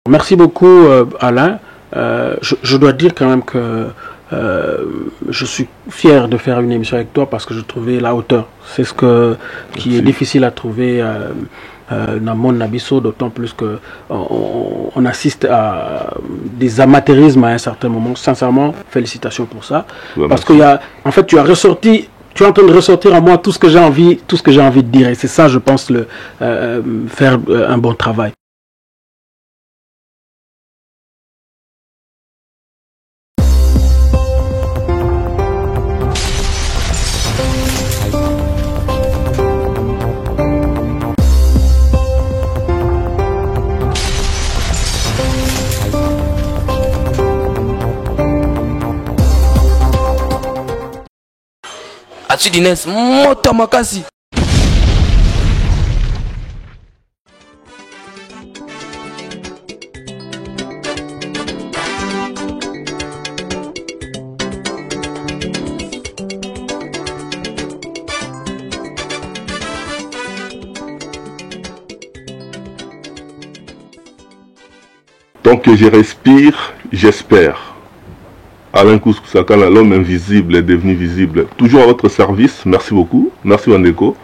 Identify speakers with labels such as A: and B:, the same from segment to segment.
A: Merci beaucoup Alain. Je dois dire quand même que je suis fier de faire une émission avec toi parce que je trouvais la hauteur. C'est qui est difficile à trouver dans mon abisso, d'autant plus que on assiste à des amateurismes à un certain moment. Sincèrement, félicitations pour ça. Ouais, parce que en fait, tu es en train de ressortir à moi tout ce que j'ai envie de dire. Et c'est ça, je pense, faire un bon travail.
B: Achidines moto makasi.
C: Tant que je respire, j'espère. Alain Koussakan, l'homme invisible est devenu visible. Toujours à votre service. Merci beaucoup. Merci Wandeko.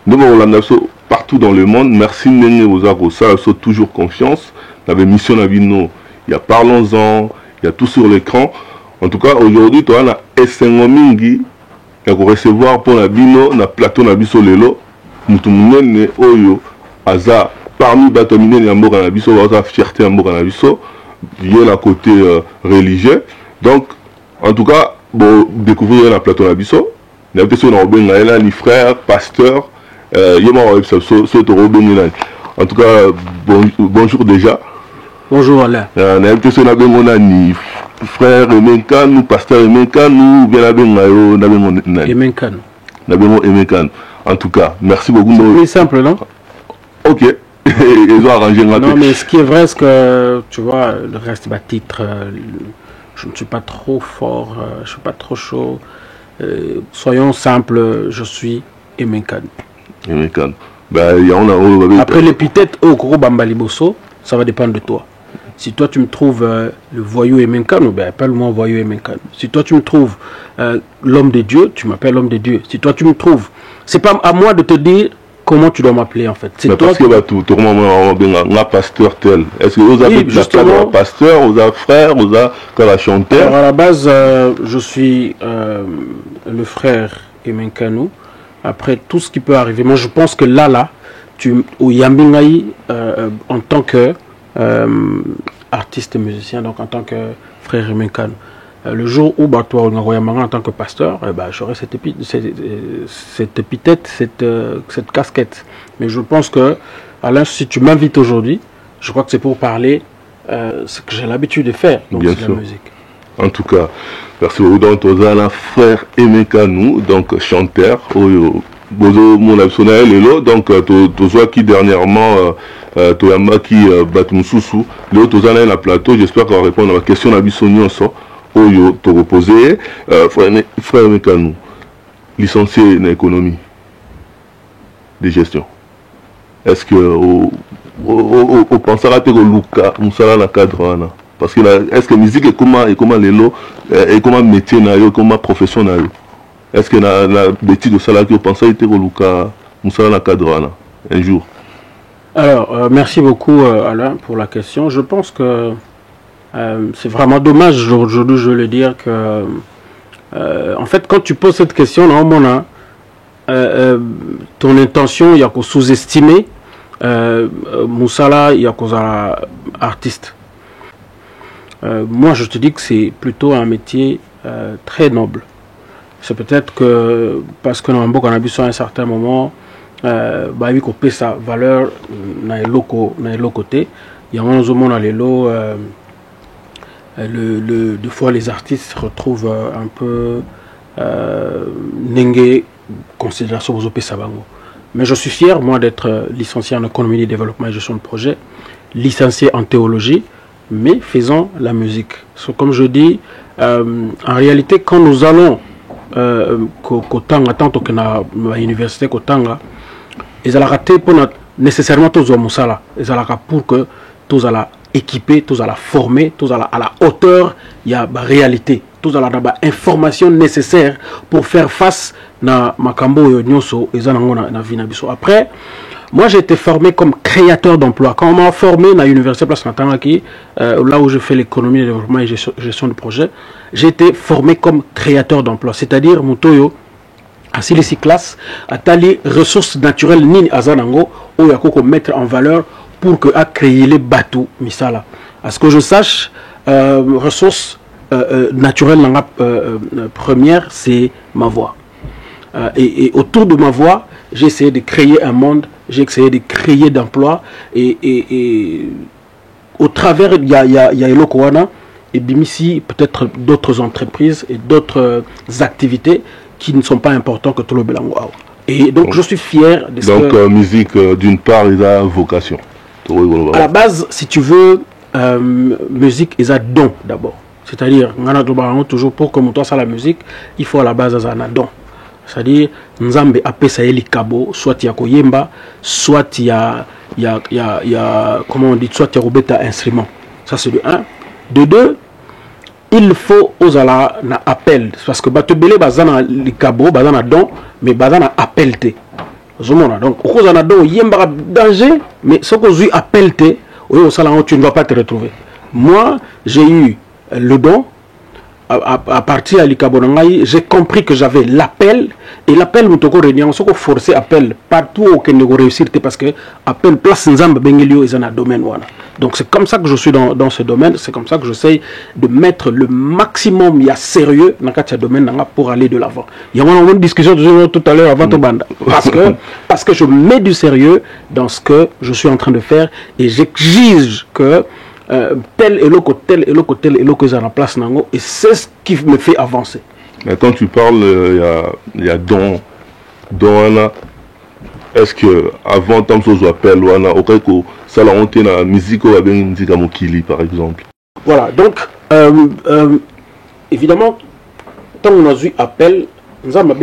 C: Nous avons partout dans le monde. Merci Nene Ozako. Ça, toujours confiance. Dans la mission Nabino, il y a Parlons-en, il y a tout sur l'écran. En tout cas, aujourd'hui, tu as un Essengomingi. Il y a recevoir pour la Bino, na plateau Nabiso Lelo. Nous sommes Oyo, Aza, parmi Batomine, il y a Mora Nabiso, Aza, fierté à Mora Nabiso, lié à côté religieux. Donc, en tout cas, bon, découvrir la plateau Nabiso. Il y a peut-être ni frère, pasteur, en tout cas, bonjour déjà.
A: Bonjour Alain.
C: Il y a peut-être ni frère Emenkan, ou pasteur Emenkan, ou bien
A: Emenkan.
C: Emenkan. En tout cas, merci beaucoup.
A: C'est plus simple, non?
C: Ok. Ils ont arrangé un peu.
A: Non, mais ce qui est vrai, c'est que, tu vois, le reste de ma titre, je ne suis pas trop fort, je ne suis pas trop chaud. Soyons simples, je suis Emenkan.
C: Emenkan.
A: Après l'épithète au gros Bambaliboso, ça va dépendre de toi. Si toi tu me trouves le voyou Emenkan, ben appelle-moi voyou Emenkan. Si toi tu me trouves l'homme de Dieu, tu m'appelles l'homme de Dieu. Si toi tu me trouves, c'est pas à moi de te dire comment tu dois m'appeler en fait.
C: C'est toi parce que tout le monde a pasteur tel. Est-ce que vous avez justement pasteur, vous avez frère, vous avez chanteur?
A: Alors à la base, je suis le frère Emenkanou. Après tout ce qui peut arriver, moi je pense que là, au Yambingaï, en tant que artiste et musicien, donc en tant que frère Emenkanou, le jour où toi en tant que pasteur, j'aurai cette épithète, cette casquette. Mais je pense que, Alain, si tu m'invites aujourd'hui, je crois que c'est pour parler ce que j'ai l'habitude de faire, donc c'est la musique.
C: En tout cas, merci beaucoup. Donc, tu as un frère Emenkanou, donc chanteur, mon absolument, donc tu as qui dernièrement, tu as qui Batmoussoussou, l'autre tu as un plateau, j'espère qu'on va répondre à la question d'Abissonio. Oyo te reposer, frère Emenkanou, licencié en économie de gestion. Est-ce que au pensera que Luka Moussala na cadre parce que est-ce que musique est comment l'élo et comment métier na yo comment profession na yo est-ce que la bêtise de ça que vous pensez que Luka Moussala na cadre un jour?
A: Alors merci beaucoup Alain pour la question. Je pense que c'est vraiment dommage aujourd'hui, je veux le dire, que en fait, quand tu poses cette question, ton intention, il y a qu'au sous-estimer Moussala, il y a qu'aux artistes. Moi, je te dis que c'est plutôt un métier très noble. C'est peut-être que, parce que dans on a vu à un certain moment, il qu'on paie sa valeur dans les côtés. Il y a un moment dans les lots. Des fois les artistes se retrouvent un peu nengue considération aux Sabango. Mais je suis fier moi d'être licencié en économie de développement et gestion de projet, licencié en théologie, mais faisant la musique. Comme je dis, en réalité quand nous allons Kotanga, tant que na l'université Kotanga, ils allaient rater pour notre nécessairement tous au Moussala, ils allaient pour que tous à la équipé, tous à la former, tous à la hauteur, il y a la réalité, tous à la information nécessaire pour faire face na makambo nyonso ezanango na vie na biso. Après, moi j'ai été formé comme créateur d'emploi. Quand on m'a formé à l'université Place Natangaki, là où je fais l'économie, le développement et gestion de projet, j'ai été formé comme créateur d'emploi. C'est-à-dire, Mutoyo, à Silesi classe, à tali ressources naturelles ni azanango, où il y a qu'on mettre en valeur pour que à créer les bateaux misala. À ce que je sache, ressources naturelles première, c'est ma voix. Et autour de ma voix, j'ai essayé de créer un monde, j'ai essayé de créer d'emplois et au travers, il y a Elokoana et Bimisi, peut-être d'autres entreprises et d'autres activités qui ne sont pas importantes que tout le Belango. Et donc je suis fier de ce
C: que... musique, d'une part, il a vocation.
A: À la base, si tu veux, musique, il a don d'abord. C'est-à-dire, toujours pour que toi ça la musique, il faut à la base un don. C'est-à-dire, Nzambe apesa eli kabo, soit il y a koyemba, soit il y a comment on dit, soit il y a robeta instrument. Ça c'est de 1. De 2, il faut aux ala na appel. Parce que batebele bazana li kabo, bazana don, mais bazana appel te. Donc, aux ala don, yemba danger, mais ce que j'ai appel te, tu ne vas pas te retrouver. Moi, j'ai eu le don. À partir de l'Ikabonangaï, j'ai compris que j'avais l'appel. Et l'appel, nous avons forcé appel partout où on a réussi parce que appel place Nzamba Bengelio est un domaine. Donc c'est comme ça que je suis dans ce domaine. C'est comme ça que j'essaye de mettre le maximum sérieux dans ce domaine pour aller de l'avant. Il y a une discussion tout à l'heure avant ton bande. Parce que je mets du sérieux dans ce que je suis en train de faire et j'exige que tel et l'autre est en place et c'est ce qui me fait avancer.
C: Mais quand tu parles, il y a don est-ce que avant tant que appelle au cas où ça la honte na musique ou bien musique à Mokili par exemple.
A: Voilà, donc évidemment tant on a eu appel nous avons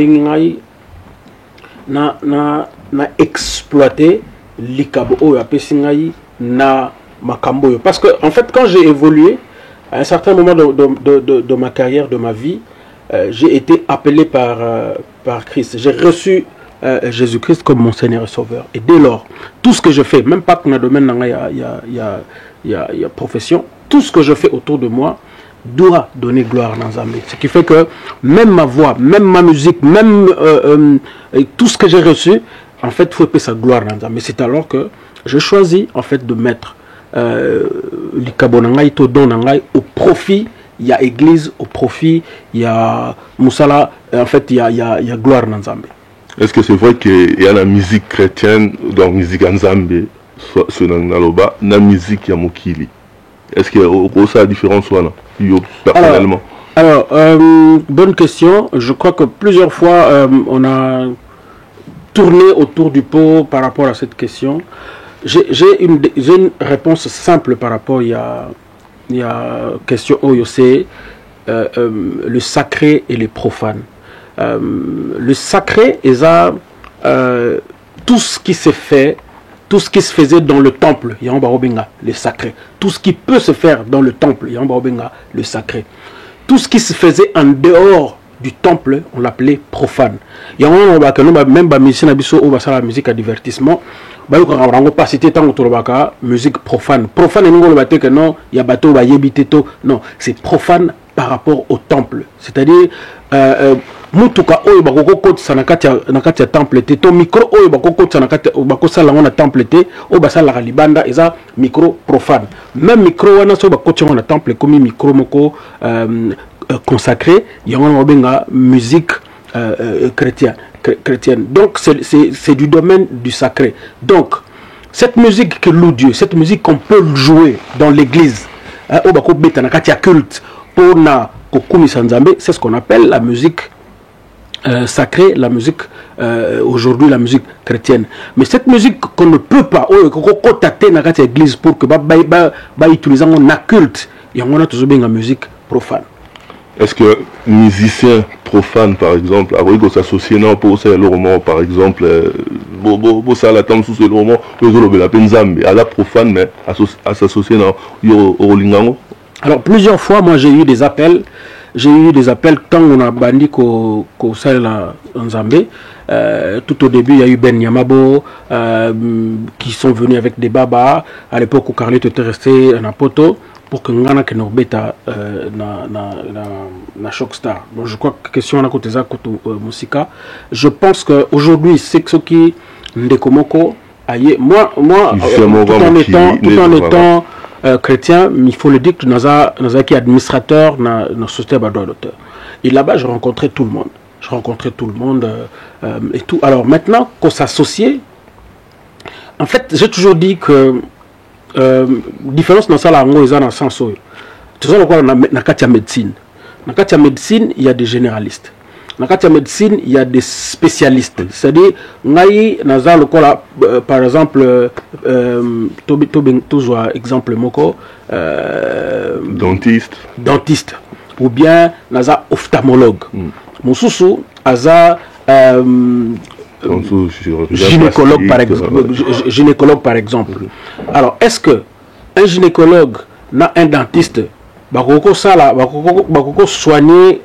A: na exploité l'ikabo ou apesingai na Makambo. Parce que en fait quand j'ai évolué à un certain moment de ma carrière, de ma vie, j'ai été appelé par Christ. J'ai reçu Jésus-Christ comme mon Seigneur et Sauveur. Et dès lors, tout ce que je fais, même pas qu'on a domaine il y a profession, tout ce que je fais autour de moi doit donner gloire à Nzambe. Ce qui fait que même ma voix, même ma musique, même tout ce que j'ai reçu, en fait, il faut payer sa gloire à Nzambe. Mais c'est alors que je choisis en fait de mettre l'ikabonangai to donangai au profit, il y a église, au profit, il y a Moussala, en fait il y a gloire Nzambe.
C: Est-ce que c'est vrai qu'il y a la musique chrétienne, donc musique Nzambe, sur Naloba, la musique Yamokili? Est-ce qu'il y a ça la différence personnellement?
A: Alors bonne question. Je crois que plusieurs fois on a tourné autour du pot par rapport à cette question. J'ai une réponse simple par rapport il y a question c'est le sacré et les profanes. Le sacré est tout ce qui se fait, tout ce qui se faisait dans le temple, le sacré. Tout ce qui peut se faire dans le temple, le sacré. Tout ce qui se faisait en dehors du temple, on l'appelait profane. Il y a même la musique à divertissement. Pas citer tant que musique profane. Profane et non, il y a bateau, non, c'est profane par rapport au temple. C'est-à-dire, mutuka oyo bakoko kotisa na kati ya temple te to micro oyo bakoko kotisa na kati bakosala ngo na temple te o basala ka libanda eza micro profane. Même micro wana so bakotisa na temple comme micro moko consacré, il y a une musique chrétienne. Donc c'est du domaine du sacré. Donc cette musique que loue Dieu, cette musique qu'on peut jouer dans l'église, culte pour na c'est ce qu'on appelle la musique sacrée, la musique aujourd'hui la musique chrétienne. Mais cette musique qu'on ne peut pas dans l'église pour que utiliser un culte, il y a toujours une musique profane.
C: Est-ce que musicien profane, par exemple, avec s'associer pour ça le roman, par exemple, ça la tam sous le moment la penzambe à la profane mais à s'associer dans au lingango.
A: Alors plusieurs fois moi j'ai eu des appels quand on a banni qu'au sel en Zambie. Tout au début il y a eu Ben Yamabo qui sont venus avec des babas à l'époque où Carlito était resté en Apoto pour que ngana que nos bêta na Shockstar. Bon, je crois que question na côté ça côté musica. Je pense que aujourd'hui c'est ce qui ndekomoko aye moi tout en étant chrétien, il faut le dire que nous avons qui administrateur dans la société de droit d'auteur. Et là-bas, je rencontrais tout le monde. Et tout. Alors maintenant, qu'on s'associe, en fait, j'ai toujours dit que différence dans ça, là, dans le sens où, tu sais, dans la médecine. Dans la médecine, il y a des généralistes. Dans la médecine, il y a des spécialistes. C'est-à-dire, par exemple, exemple moko, dentiste. Ou bien, naza ophtalmologue. Moussoussou, aza gynécologue par exemple. Alors, est-ce que un gynécologue n'a un dentiste bakoko sala bakoko soigner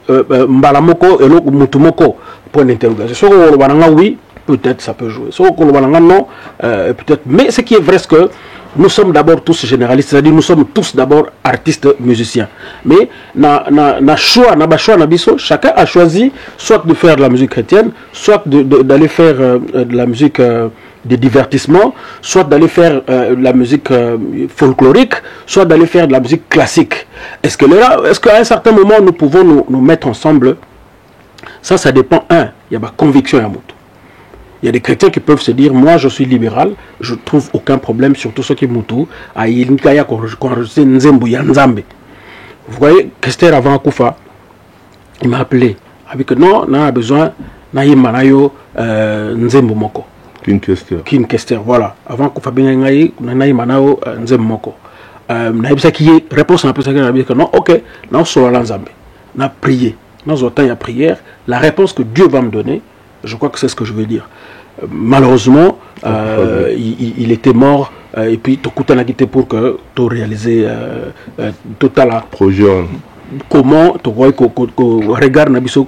A: mbalamoko et l'autre mutumoko point d'interrogation. So ko bananga oui, peut-être ça peut jouer. So ko bananga non, peut-être. Mais ce qui est vrai c'est que nous sommes d'abord tous généralistes, c'est-à-dire nous sommes tous d'abord artistes musiciens. Mais chacun a choisi soit de faire de la musique chrétienne, soit d'aller faire de la musique de divertissement, soit d'aller faire de la musique folklorique, soit d'aller faire de la musique classique. Est-ce qu'à un certain moment nous pouvons nous mettre ensemble? Ça dépend. Il y a ma conviction à moto. Il y a des chrétiens qui peuvent se dire, moi je suis libéral, je trouve aucun problème, surtout ceux qui moutou, à Ilikaya Korosé Nzembu Yanzambe. Vous voyez, Kester avant Koufa, il m'a appelé. Avec non, on a besoin, Naïmanayo Nzembu Moko. Kin Kester, voilà. Avant Koufa Bengaï, Naïmanayo Nzembu Moko. Naïbsa qui est réponse à la personne qui a dit que non, ok, non, sur l'Anzambe. On a prié. Dans un temps, il y a prière. La réponse que Dieu va me donner, je crois que c'est ce que je veux dire. Malheureusement, il était mort et puis Tokuta n'a quitté pour que tu réalises total
C: projet.
A: Comment tu vois que regarde Nabiso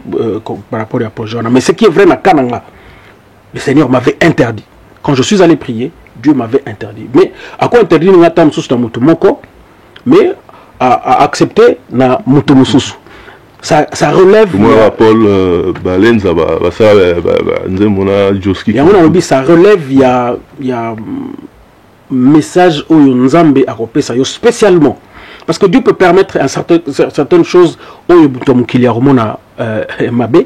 A: par rapport à projet. Mais ce qui est vrai, le Seigneur m'avait interdit. Quand je suis allé prier, Dieu m'avait interdit. Mais à quoi interdit mais à accepter na mutumussu. Ça relève.
C: Moi, Paul Balenza, ça
A: relève, il y a message où Nzambe a repéré ça spécialement. Parce que Dieu peut permettre certaines choses où il y a Mabe,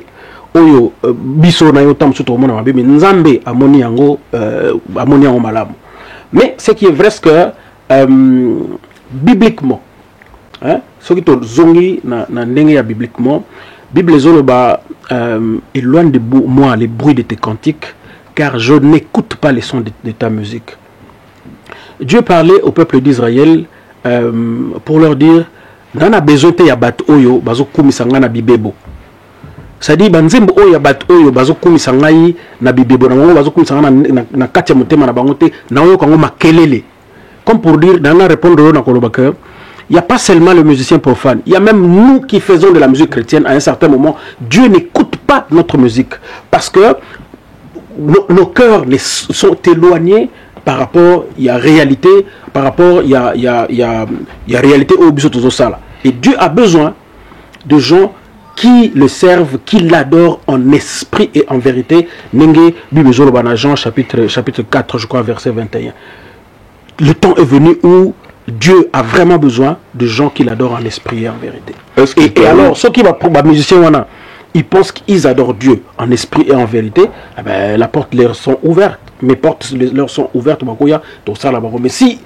A: où biso na yo tam suto mona mabe, mais Nzambe amoni yango malamu. Mais ce qui est vrai c'est que bibliquement, ce qui est zongi na ndenge bibliquement, Bible éloigne de moi les bruits de tes cantiques, car je n'écoute pas les sons de ta musique. Dieu parlait au peuple d'Israël pour leur dire, nana besoin te ya bat oyo bazo kumisanga na bibebo. C'est-à-dire banzembo oyo ya bat oyo bazo kumisanga na bibebo na bango bazo kumisanga na kati ya motema na bango te na oyo kango makelele. Comme pour dire, dans la répondre na kolobaka, il n'y a pas seulement le musicien profane, il y a même nous qui faisons de la musique chrétienne à un certain moment. Dieu n'écoute pas notre musique parce que nos cœurs sont éloignés par rapport, il y a réalité, par rapport, il y a réalité au bisoto sala. Et Dieu a besoin de gens qui le servent, qui l'adorent en esprit et en vérité. Nenge Bibezolo Bana Jean chapitre 4, je crois, verset 21. Le temps est venu où Dieu a vraiment besoin de gens qui l'adorent en esprit et en vérité. Et alors, ceux qui vont pour les musiciens, ils pensent qu'ils adorent Dieu en esprit et en vérité, eh ben, la porte leur sont ouvertes. Mes portes leur sont ouvertes. Mais si,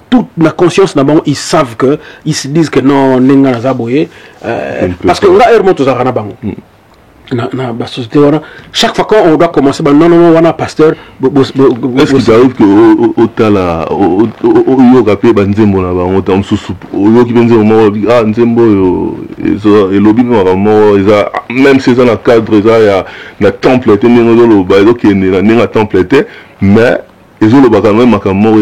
A: toute la conscience, ils savent que, ils se disent que non, parce que là, la société. Chaque fois qu'on doit commencer, non, on a pasteur.
C: Est-ce qu'il arrive que au tala, au yoga pe banzembo na ba ngota msusu, au yoga benzo mo ah nzembo yo, et lobby mo même si dans le cadre il y a temple te ningo lo ba donc il y a ninga temple te, mais ils ont le bagage même makambo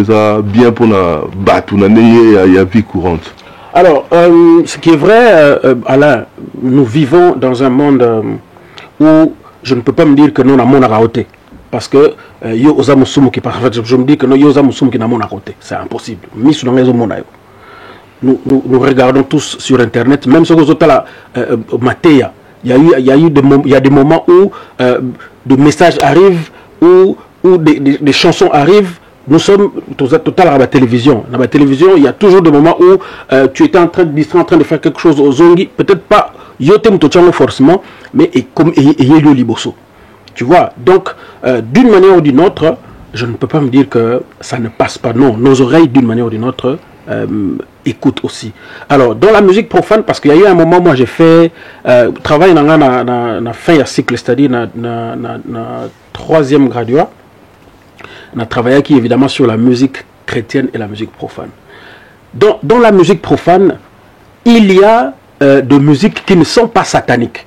C: bien pour na batu na il y a vie courante.
A: Alors, ce qui est vrai, Alain, nous vivons dans un monde où je ne peux pas me dire que nous n'avons pas raoté. Parce que yo osamusumu qui parle, je me dis que nous yo osamusumu qui n'a pas raoté. C'est impossible. Nous regardons tous sur Internet, même sur les autres Matéa. Il y a des moments où des messages arrivent, où des chansons arrivent. Nous sommes total à la télévision. Dans la télévision, il y a toujours des moments où tu étais en train de faire quelque chose aux zongi. Peut-être pas yotem tochango forcément, mais comme yelio liboso. Tu vois. Donc, d'une manière ou d'une autre, je ne peux pas me dire que ça ne passe pas. Non, nos oreilles, d'une manière ou d'une autre, écoutent aussi. Alors, dans la musique profane, parce qu'il y a eu un moment, moi j'ai fait travail dans la fin de cycle, c'est-à-dire dans la 3e graduat. On a travaillé qui évidemment sur la musique chrétienne et la musique profane. Dans la musique profane, il y a des musiques qui ne sont pas sataniques.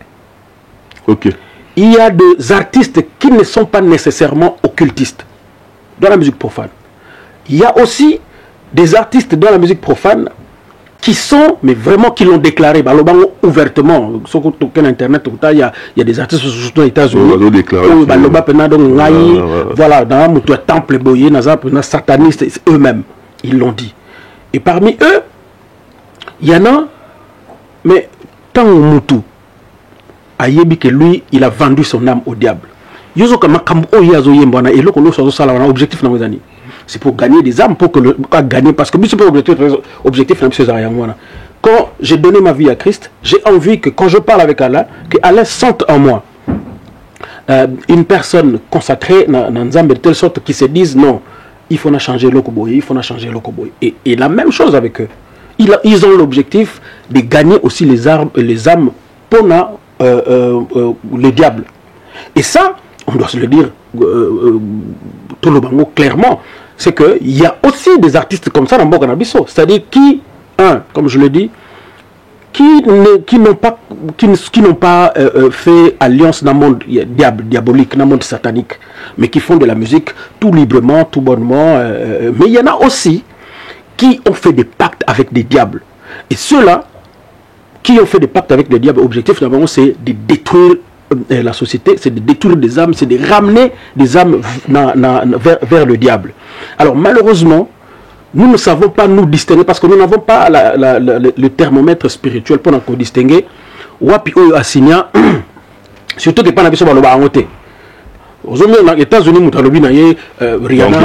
C: Ok.
A: Il y a des artistes qui ne sont pas nécessairement occultistes dans la musique profane. Il y a aussi des artistes dans la musique profane qui sont, mais vraiment qui l'ont déclaré, ouvertement. Sur Internet, il y a des artistes surtout aux États-Unis. Voilà, dans le temple boyé, dans les satanistes, eux-mêmes, ils l'ont dit. Et parmi eux, il y en a, mais tant Moutou, Ayebi que lui, il a vendu son âme au diable. Yozo kama kambo yazo yembana et le kono sozo sala wana objectif na wezani. C'est pour gagner des âmes, pour que gagner, parce que c'est pas objectif, quand j'ai donné ma vie à Christ, j'ai envie que quand je parle avec Allah, que Allah sente en moi une personne consacrée dans Nzambe de telle sorte qu'ils se disent non, il faut changer le koboy, il faut changer le koboy. Et la même chose avec eux. Ils ont l'objectif de gagner aussi les âmes pour le diable. Et ça, on doit se le dire tout le bango clairement. C'est qu'il y a aussi des artistes comme ça dans Boganabiso. C'est-à-dire qui, comme je le dis, qui n'ont pas fait alliance dans le monde diabolique, dans le monde satanique, mais qui font de la musique tout librement, tout bonnement. Mais il y en a aussi qui ont fait des pactes avec des diables. Et ceux-là, qui ont fait des pactes avec des diables, l'objectif, c'est de détruire la société, c'est de détruire des âmes, c'est de ramener des âmes vers le diable. Alors malheureusement, nous ne savons pas nous distinguer parce que nous n'avons pas le thermomètre spirituel pour nous distinguer. Wapi oyo asigna, surtout que pas n'abiso baloba angote. Aux États-Unis, Rihanna,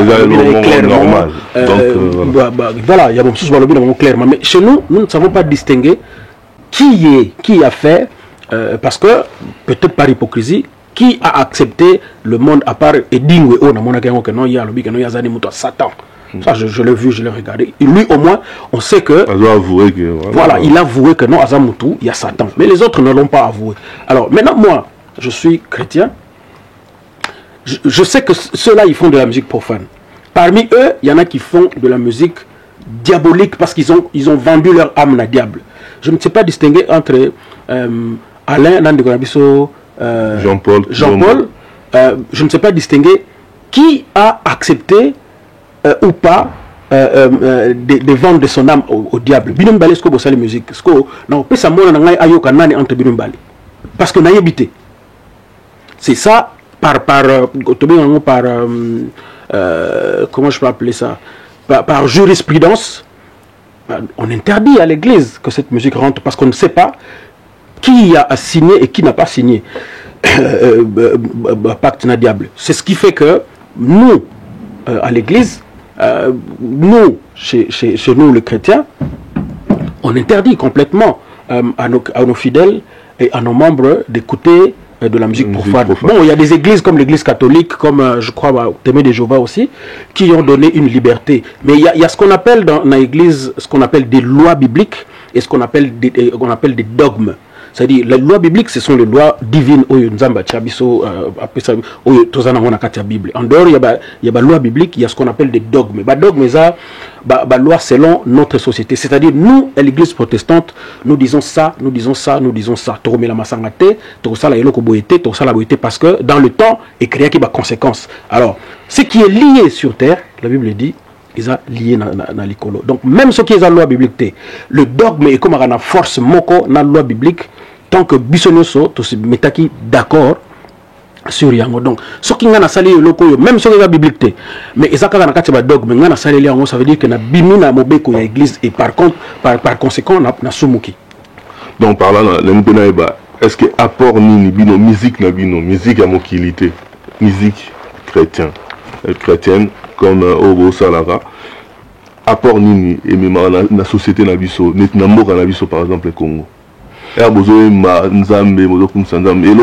A: clairement. Voilà, il y a beaucoup clairement. Mais chez nous, nous ne savons pas distinguer qui a fait. Parce que, peut-être par hypocrisie, qui a accepté le monde à part Edingwe on a mon que non, il y a Satan. Ça, je l'ai vu, je l'ai regardé. Et lui, au moins, on sait que. Voilà, il a avoué que non, Azamutu, il y a Satan. Mais les autres ne l'ont pas avoué. Alors, maintenant, moi, je suis chrétien. Je sais que ceux-là, ils font de la musique profane. Parmi eux, il y en a qui font de la musique diabolique parce qu'ils ont vendu leur âme à diable. Je ne sais pas distinguer entre. Alain Nandegonabiso, Jean-Paul, je ne sais pas distinguer qui a accepté ou pas de vendre de son âme au diable. Binumbali, est-ce que vous savez la musique? Est-ce que non, ça entre Binumbali parce que n'a habité. C'est ça par comment je peux appeler ça? Par jurisprudence, on interdit à l'église que cette musique rentre parce qu'on ne sait pas qui a signé et qui n'a pas signé pacte na diable. C'est ce qui fait que nous, à l'église, nous, chez nous les chrétiens, on interdit complètement à nos fidèles et à nos membres d'écouter de la musique profane. Bon, il y a des églises comme l'église catholique, comme je crois Témé de Jéhovah aussi, qui ont donné une liberté. Mais il y a ce qu'on appelle dans l'église, ce qu'on appelle des lois bibliques et ce qu'on appelle des dogmes. C'est-à-dire, les lois bibliques, ce sont les lois divines. Nzamba Tchabiso, Bible. En dehors, il y a des lois bibliques, il y a ce qu'on appelle des dogmes. Les dogmes, c'est des lois selon notre société. C'est-à-dire, nous, à l'église protestante, nous disons ça, nous disons ça, nous disons ça. Parce que dans le temps, il y a des conséquences. Alors, ce qui est lié sur terre, la Bible dit, ils sont liés dans l'écolo. Donc, même ce qui est dans la loi biblique, le dogme est comme une force moko dans la loi biblique, tant que Bissonoso, tout ce qui d'accord sur Yango. Donc, ce qui est dans la loi, même ce qui est dans la biblique, mais ils ont un dogme, mais ça veut dire que na bimina mobeko ya église et par conséquent, na sumuki.
C: Donc, par là, est-ce que apport ni bino musique na bino musique à mokilité, musique chrétienne comme au Salara, apport nini et même la société nabiso, netnamboka nabiso par exemple le Congo. Et là on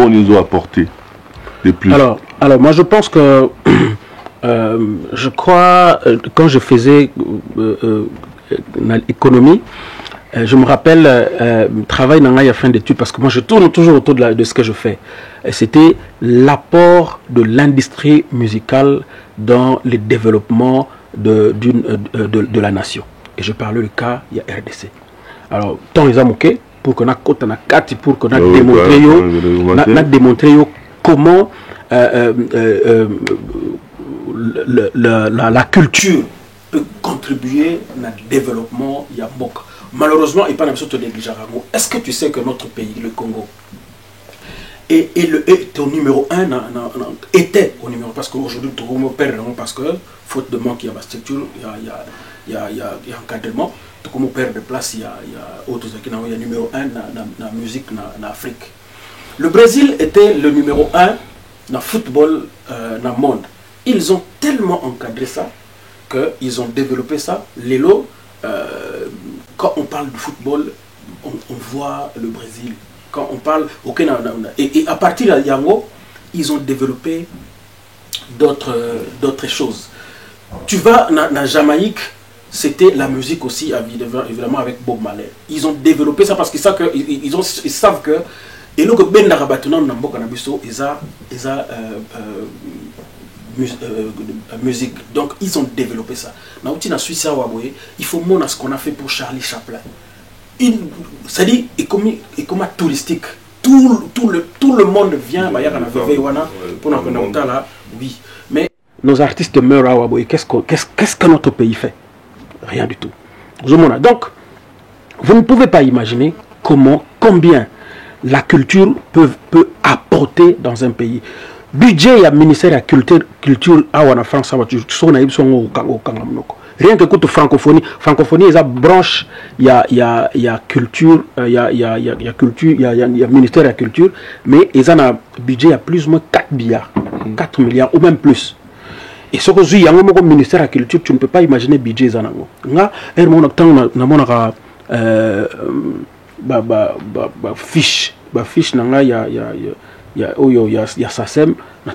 C: nous a apporté de plus.
A: Alors moi je pense que je crois quand je faisais l'économie, je me rappelle travail dans la fin d'études parce que moi je tourne toujours autour de ce que je fais. C'était l'apport de l'industrie musicale dans le développement de la nation. Et je parle du cas, il y a RDC. Alors, tant les amouqués, pour qu'on a pour qu'on a démontré comment la culture peut contribuer au développement de Yamboka. Malheureusement, il n'y a pas de négligeable. Est-ce que tu sais que notre pays, le Congo, est au numéro 1, était au numéro 1, parce qu'aujourd'hui, tout le monde perd, parce que, faute de manque, il y a la structure, il y a encadrement, tout le monde perd de place, il y a autres qui il y a numéro 1 dans la musique en Afrique. Le Brésil était le numéro 1 dans le football dans le monde. Ils ont tellement encadré ça qu'ils ont développé ça. Lélo, quand on parle de football, on voit le Brésil. Quand on parle, et à partir de Yango, ils ont développé d'autres choses. Tu vas en Jamaïque, c'était la musique aussi, évidemment avec Bob Marley. Ils ont développé ça parce qu'ils savent que et nous que Ben Narabatounan Namboka Nabiso, ils ont musique. Donc ils ont développé ça. Dans Suisse, il faut montrer ce qu'on a fait pour Charlie Chaplin. C'est-à-dire, et comme touristique, tout le monde vient, oui. Mais nos artistes meurent à Waboy. Qu'est-ce que notre pays fait? Rien du tout. Donc, vous ne pouvez pas imaginer combien la culture peut apporter dans un pays. Budget, il y a ministère de la culture en France, rien que côté francophonie, il y a branche, il y a culture, il y a ministère de la culture, mais ils ont un budget à plus ou moins 4 milliards, 4 milliards ou même plus. Et ce que je dis, il y a un ministère de la culture, tu ne peux pas imaginer le budget. Il y a fiche, il y a SACEM, mais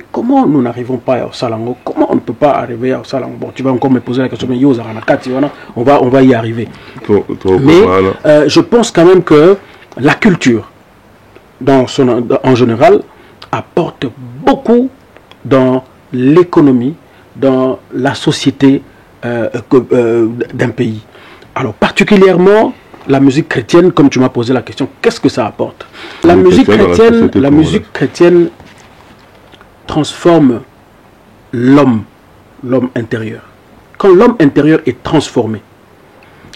A: comment nous n'arrivons pas au Salango? Comment on ne peut pas arriver au Salango? Bon, tu vas encore me poser la question, mais on va y arriver. Mais je pense quand même que la culture, en général, apporte beaucoup dans l'économie, dans la société d'un pays. Alors, particulièrement, la musique chrétienne, comme tu m'as posé la question, qu'est-ce que ça apporte? La musique chrétienne transforme l'homme intérieur. Quand l'homme intérieur est transformé,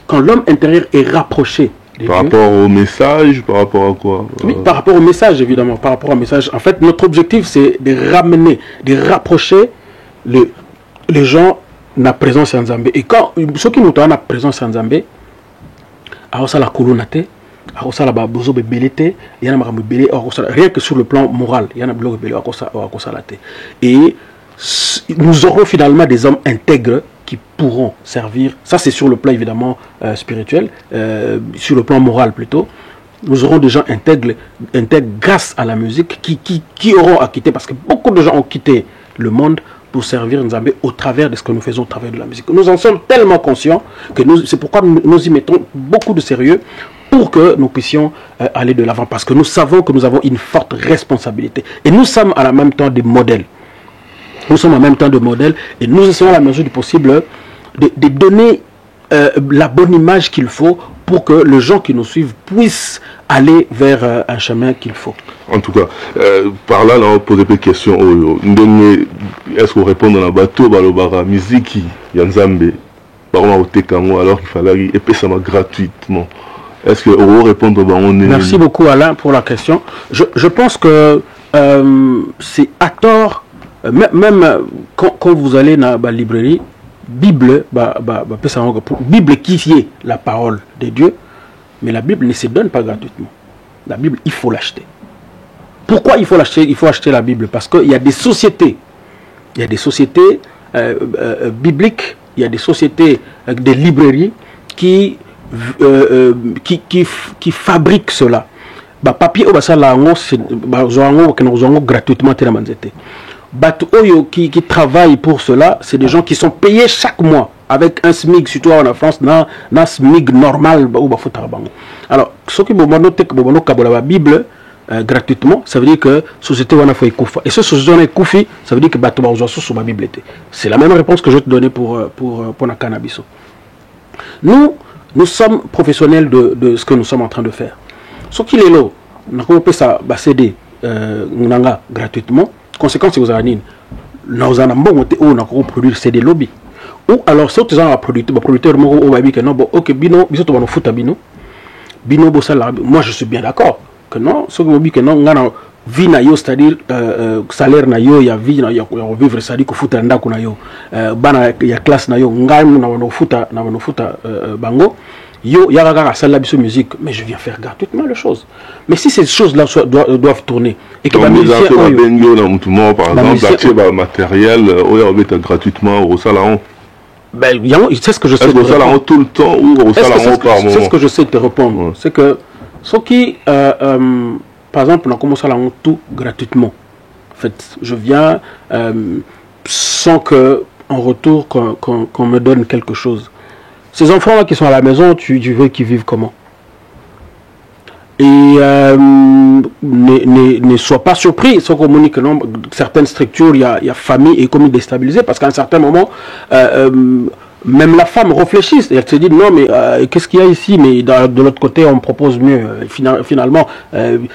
A: quand l'homme intérieur est rapproché de
C: par rapport au message, par rapport à quoi?
A: Oui, par rapport au message, évidemment, par rapport au message. En fait, notre objectif, c'est de ramener, de rapprocher les gens de la présence en Zambé. Et quand ceux qui nous ont la présence en Zambé, rien que sur le plan moral, et nous aurons finalement des hommes intègres qui pourront servir. Ça, c'est sur le plan évidemment spirituel, sur le plan moral plutôt. Nous aurons des gens intègres grâce à la musique qui auront à quitter, parce que beaucoup de gens ont quitté le monde pour servir Nzambé au travers de ce que nous faisons au travers de la musique. Nous en sommes tellement conscients que c'est pourquoi nous y mettons beaucoup de sérieux pour que nous puissions aller de l'avant. Parce que nous savons que nous avons une forte responsabilité. Et nous sommes en même temps des modèles. Nous sommes en même temps des modèles et nous essayons à la mesure du possible de donner la bonne image qu'il faut pour que les gens qui nous suivent puissent aller vers un chemin qu'il faut.
C: En tout cas, par là, on pose des questions. Est-ce qu'on répond dans la bateau, la musique, Yanzambe, alors qu'il fallait et ça gratuitement. Est-ce qu'on répond au
A: Merci beaucoup Alain pour la question. Je pense que c'est à tort, même quand vous allez dans la librairie, Bible qui est la parole de Dieu, mais la Bible ne se donne pas gratuitement. La Bible, il faut l'acheter. Pourquoi il faut l'acheter? Il faut acheter la Bible parce qu'il y a des sociétés, bibliques, il y a des sociétés, des librairies qui fabriquent cela. Papier gratuitement. Qui travaillent pour cela, c'est des gens qui sont payés chaque mois avec un SMIC, surtout en France, un SMIC normal. Alors, ceux qui ont la Bible gratuitement, ça veut dire que la société a fait Koufa. Et ce société Koufi, ça veut dire que la Bible. C'est la même réponse que je vais te donner pour la cannabis. Nous sommes professionnels de ce que nous sommes en train de faire. Ce qui est là, nous avons ça CD gratuitement. Conséquence, c'est que nous avons produire CD lobby. Ou alors, si vous avez un producteur, moi je suis bien d'accord que non, ce que non, vie na yo, c'est-à-dire salaire na yo, ya vie na yo, vivre, c'est-à-dire que futa ndako na yo, bana ya classe na yo, ngam na futa bango. Yo, yaga sala biso musique, mais je viens faire gratuitement les choses. Mais si ces choses-là doivent tourner et que
C: les musiciens par exemple, matériel, gratuitement au salon.
A: Ben, c'est ce que je sais.
C: Au salon tout le temps ou au salon par moment.
A: C'est ce que je sais te répondre. Ouais. C'est que ceux qui, par exemple, on a commencé à tout gratuitement. En fait, je viens sans que, en retour, qu'on me donne quelque chose. Ces enfants-là qui sont à la maison, tu veux qu'ils vivent comment? Et ne sois pas surpris, sans qu'on me dit que non, certaines structures, il y a famille et communes déstabilisées, parce qu'à un certain moment, même la femme réfléchit, elle se dit non mais qu'est-ce qu'il y a ici, mais de l'autre côté on propose mieux, finalement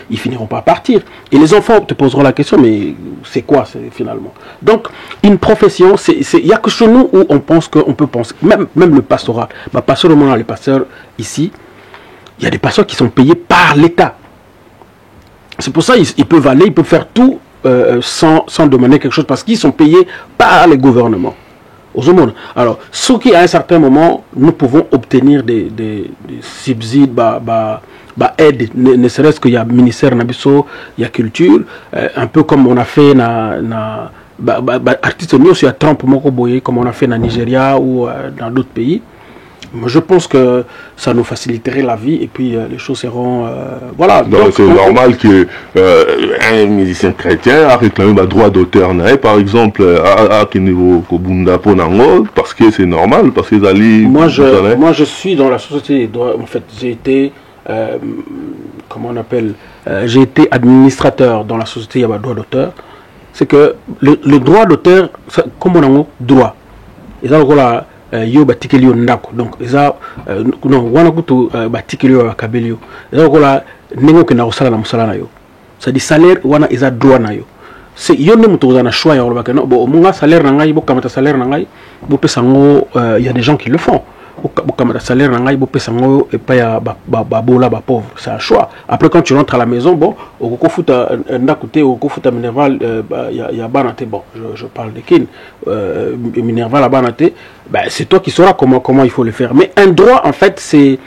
A: ils finiront pas à partir. Et les enfants te poseront la question, mais c'est quoi finalement? Donc une profession, il y a que chez nous où on pense qu'on peut penser, même le pastorat, pas seulement les pasteurs ici, il y a des pasteurs qui sont payés par l'État. C'est pour ça ils peuvent aller, ils peuvent faire tout sans demander quelque chose, parce qu'ils sont payés par les gouvernements. Alors, ce qui à un certain moment, nous pouvons obtenir des subsides, aide, ne serait-ce qu'il y a ministère Nabiso, il y a culture, un peu comme on a fait artiste aussi à Trump, comme on a fait dans Nigeria ou dans d'autres pays. Je pense que ça nous faciliterait la vie et puis les choses seront... voilà.
C: Donc c'est normal qu'un musicien chrétien a réclamé un droit d'auteur, par exemple, à niveau Kobunda Ponango, parce que c'est normal, parce que
A: moi je suis dans la société, en fait, j'ai été... comment on appelle, j'ai été administrateur dans la société, il y a un droit d'auteur. C'est que le droit d'auteur, comme on a un droit. Et ça, voilà... yo batikeli yo ndako, donc eza non wana kutu batikeli yo bakabeli yo eza kola ndenge okenda kosala na mosala na yo, c'est dit salaire wana eza droit na yo, c'est yo ne mutu na choix ya kolobaka no bo munga salaire na ngai bokamata salaire na ngai bo pesa ngo, il y a des gens qui le font, bokamata salaire na ngai bo pesa ngo et pas ya bola ba pauvre, c'est un choix. Après quand tu rentres à la maison, bon okoko futa ndako te, okoko futa minerval ya banate, bon je parle de kin minerval la banate, c'est toi qui sauras comment il faut le faire. Mais un droit, en fait, c'est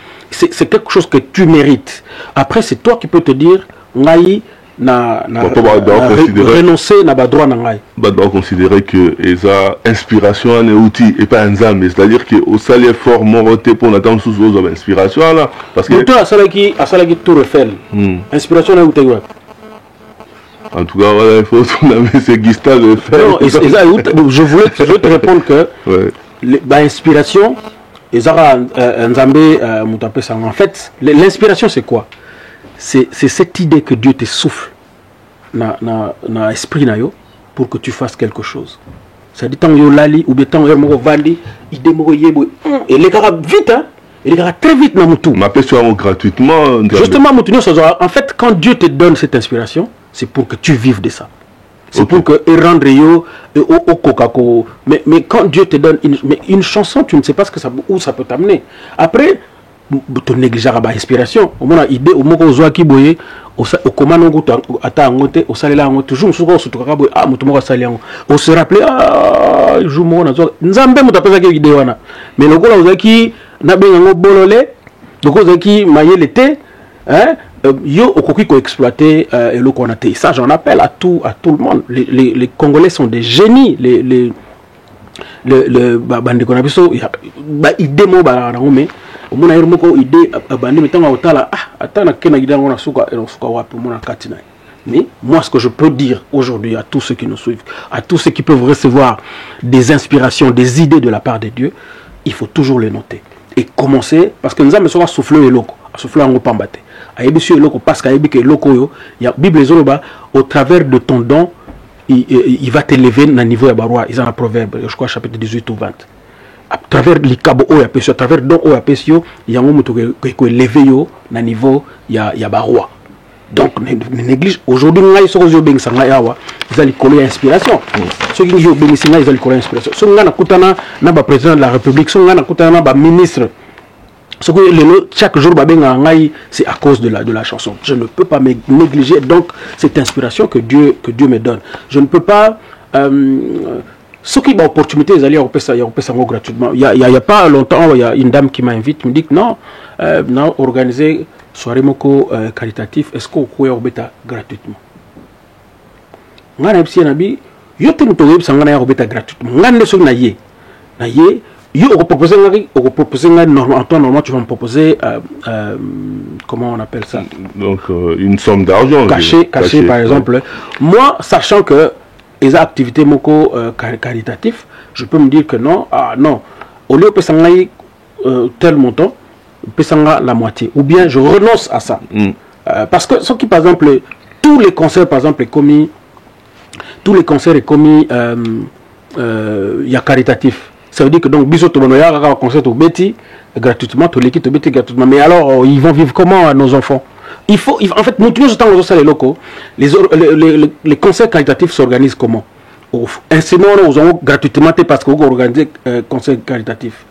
A: quelque chose que tu mérites. Après, c'est toi qui peux te dire, ngai renoncer na droit na ngai.
C: On doit considérer que esa inspiration un outil et pas un zame, c'est-à-dire que au salaire fort moroté pour attendre sous vos inspiration là, parce que
A: toi à cela qui tout refaire. Inspiration na outil.
C: En tout cas, voilà, il faut c'est Gustave de faire.
A: Non, je veux te répondre que l'inspiration, En fait, l'inspiration c'est quoi? C'est cette idée que Dieu te souffle na esprit na yo pour que tu fasses quelque chose. C'est-à-dire tant yo lali ou bien tant yo moko vandi, idée moko yebo et les gars vite hein. Et les gars très vite na mutu.
C: M'appelle gratuitement.
A: Justement mutu en fait quand Dieu te donne cette inspiration, c'est pour que tu vives de ça. C'est pour que rendre yo au Coca-Cola. Mais quand Dieu te donne une chanson, tu ne sais pas où ça peut t'amener. Après, tu négligeras la inspiration. Au moins, idée, au moment où tu as au commande, au salaire, toujours, on se rappelle, ah, je joue Nzambe, tu as fait idée. Mais le gars, vous qui n'a bien bololé, le gars qui maillait l'été, hein. Yo okoki ko exploiter le konaté. Ça j'en appelle à tout le monde. Les Congolais sont des génies. Bande konabiso ba idée mo ba ngome. Omona yero moko idée bande metanga otala atana kena idée ngona suka wapi mona katina. Mais moi ce que je peux dire aujourd'hui à tous ceux qui nous suivent, à tous ceux qui peuvent recevoir des inspirations, des idées de la part de Dieu, il faut toujours les noter et commencer parce que nous avons besoin de souffler et loko, souffler en pambate. Parce que la Bible au travers de ton don, il va t'élever dans le niveau de Baroua. Ils ont un proverbe, je crois, chapitre 18 ou 20. À travers les cabos, à travers le don, il y a un moment qui est élevé dans le niveau de Baroua. Donc, néglige. Aujourd'hui, nous avons une inspiration. Ceux qui ont une inspiration. Ceux qui ont un président de la République, ceux qui ont un ministre. Ce que chaque jour c'est à cause de la chanson. Je ne peux pas négliger donc cette inspiration que Dieu me donne. Je ne peux pas ce qui m'a opportunité ils allaient gratuitement. Il y a pas longtemps il y a une dame qui m'invite me dit que non organiser soirée moko caritatif est-ce qu'on peut obéta gratuitement. Ngana psi nabi yo te mutoye sangana ya obéta gratuitement. Ngana so na ye yo on propose en temps normal tu vas me proposer comment on appelle ça
C: donc une somme d'argent
A: caché par exemple moi sachant que les activités moko caritatifs je peux me dire que non au lieu de tel montant pesanga la moitié ou bien je renonce à ça parce que ce qui par exemple tous les concerts par exemple il y a caritatif. Ça veut dire que donc biso to bonoya ka concert au beti gratuitement to l'équipe to beti gratuitement mais alors ils vont vivre comment nos enfants en fait nous tous temps les locaux les concerts caritatifs s'organisent comment instrument nous avons gratuitement parce que vous organisez concert caritatif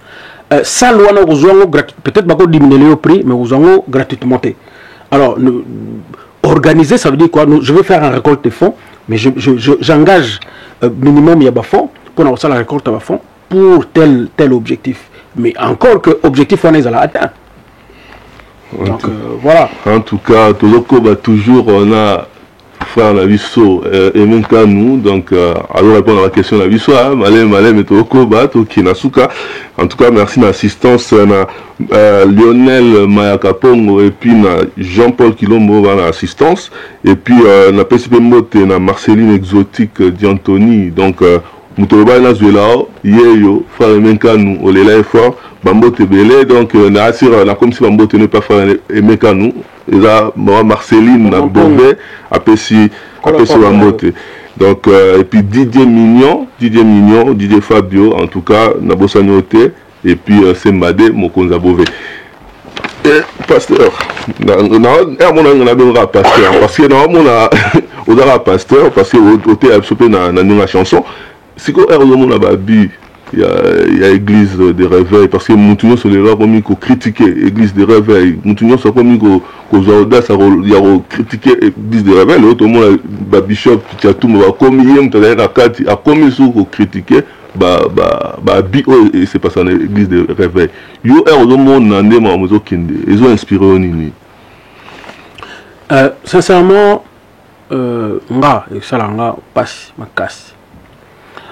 A: ça loi nous avons peut-être pas diminuer le prix mais vous avons gratuitement alors organiser ça veut dire quoi je vais faire un récolte de fonds mais j'engage minimum il y a fonds pour avoir ça la récolte à fonds pour tel objectif. Mais encore que l'objectif, on est à l'atteindre. Donc, voilà.
C: En tout cas, Toloko va toujours, on a frère Naviso et même qu'à nous. Donc, alors répondre à la question Naviso, Malem et Toloko va, Tokinasuka. En tout cas, merci d'assistance à Lionel Mayakapongo et puis Jean-Paul Kilombo va l'assistance. Et puis, na PCP Mote, na Marceline Exotique d'Anthony. Donc, Moutoloba na Zuelao, Yeyo, frère Menkanu, Olela fort, Bambo Tebele, donc na comme si Bambo tenait pas frère Menkanu, et là, Marceline, na Bové, Apesi Bambote. Donc, et puis Didier Mignon, Didier Fabio, en tout cas, na Bossagnote, et puis Sembade, Mokonza Bové. Et pasteur, pasteur, parce que normalement, on a pasteur, parce que on a une chanson. Si on a il y a l'église des réveils parce que nous sur les lois comme critiquer l'église des réveils nous sommes comme audace il y a critiquer l'église des réveils l'autre monde bishop qui a tout comme il a comme sur critiquer et c'est pas ça l'église des réveils yo monde nandema mozokinde ils ont inspiré nini
A: sincèrement nga salanga passe ma casse.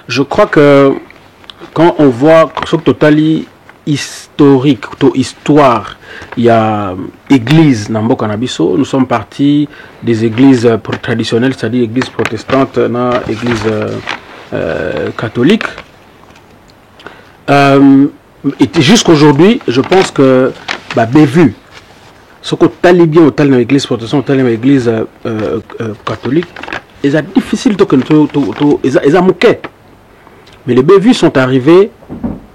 A: Je crois que quand on voit ce totali historique, histoire, il y a église Nambo Kanabiso, nous sommes partis des églises traditionnelles, c'est-à-dire église protestante, église catholique. jusqu'aujourd'hui, je pense que bévu ce que tu bien au l'église protestante, au l'église catholique, c'est difficile que ils amouqué. Mais les bévus sont arrivés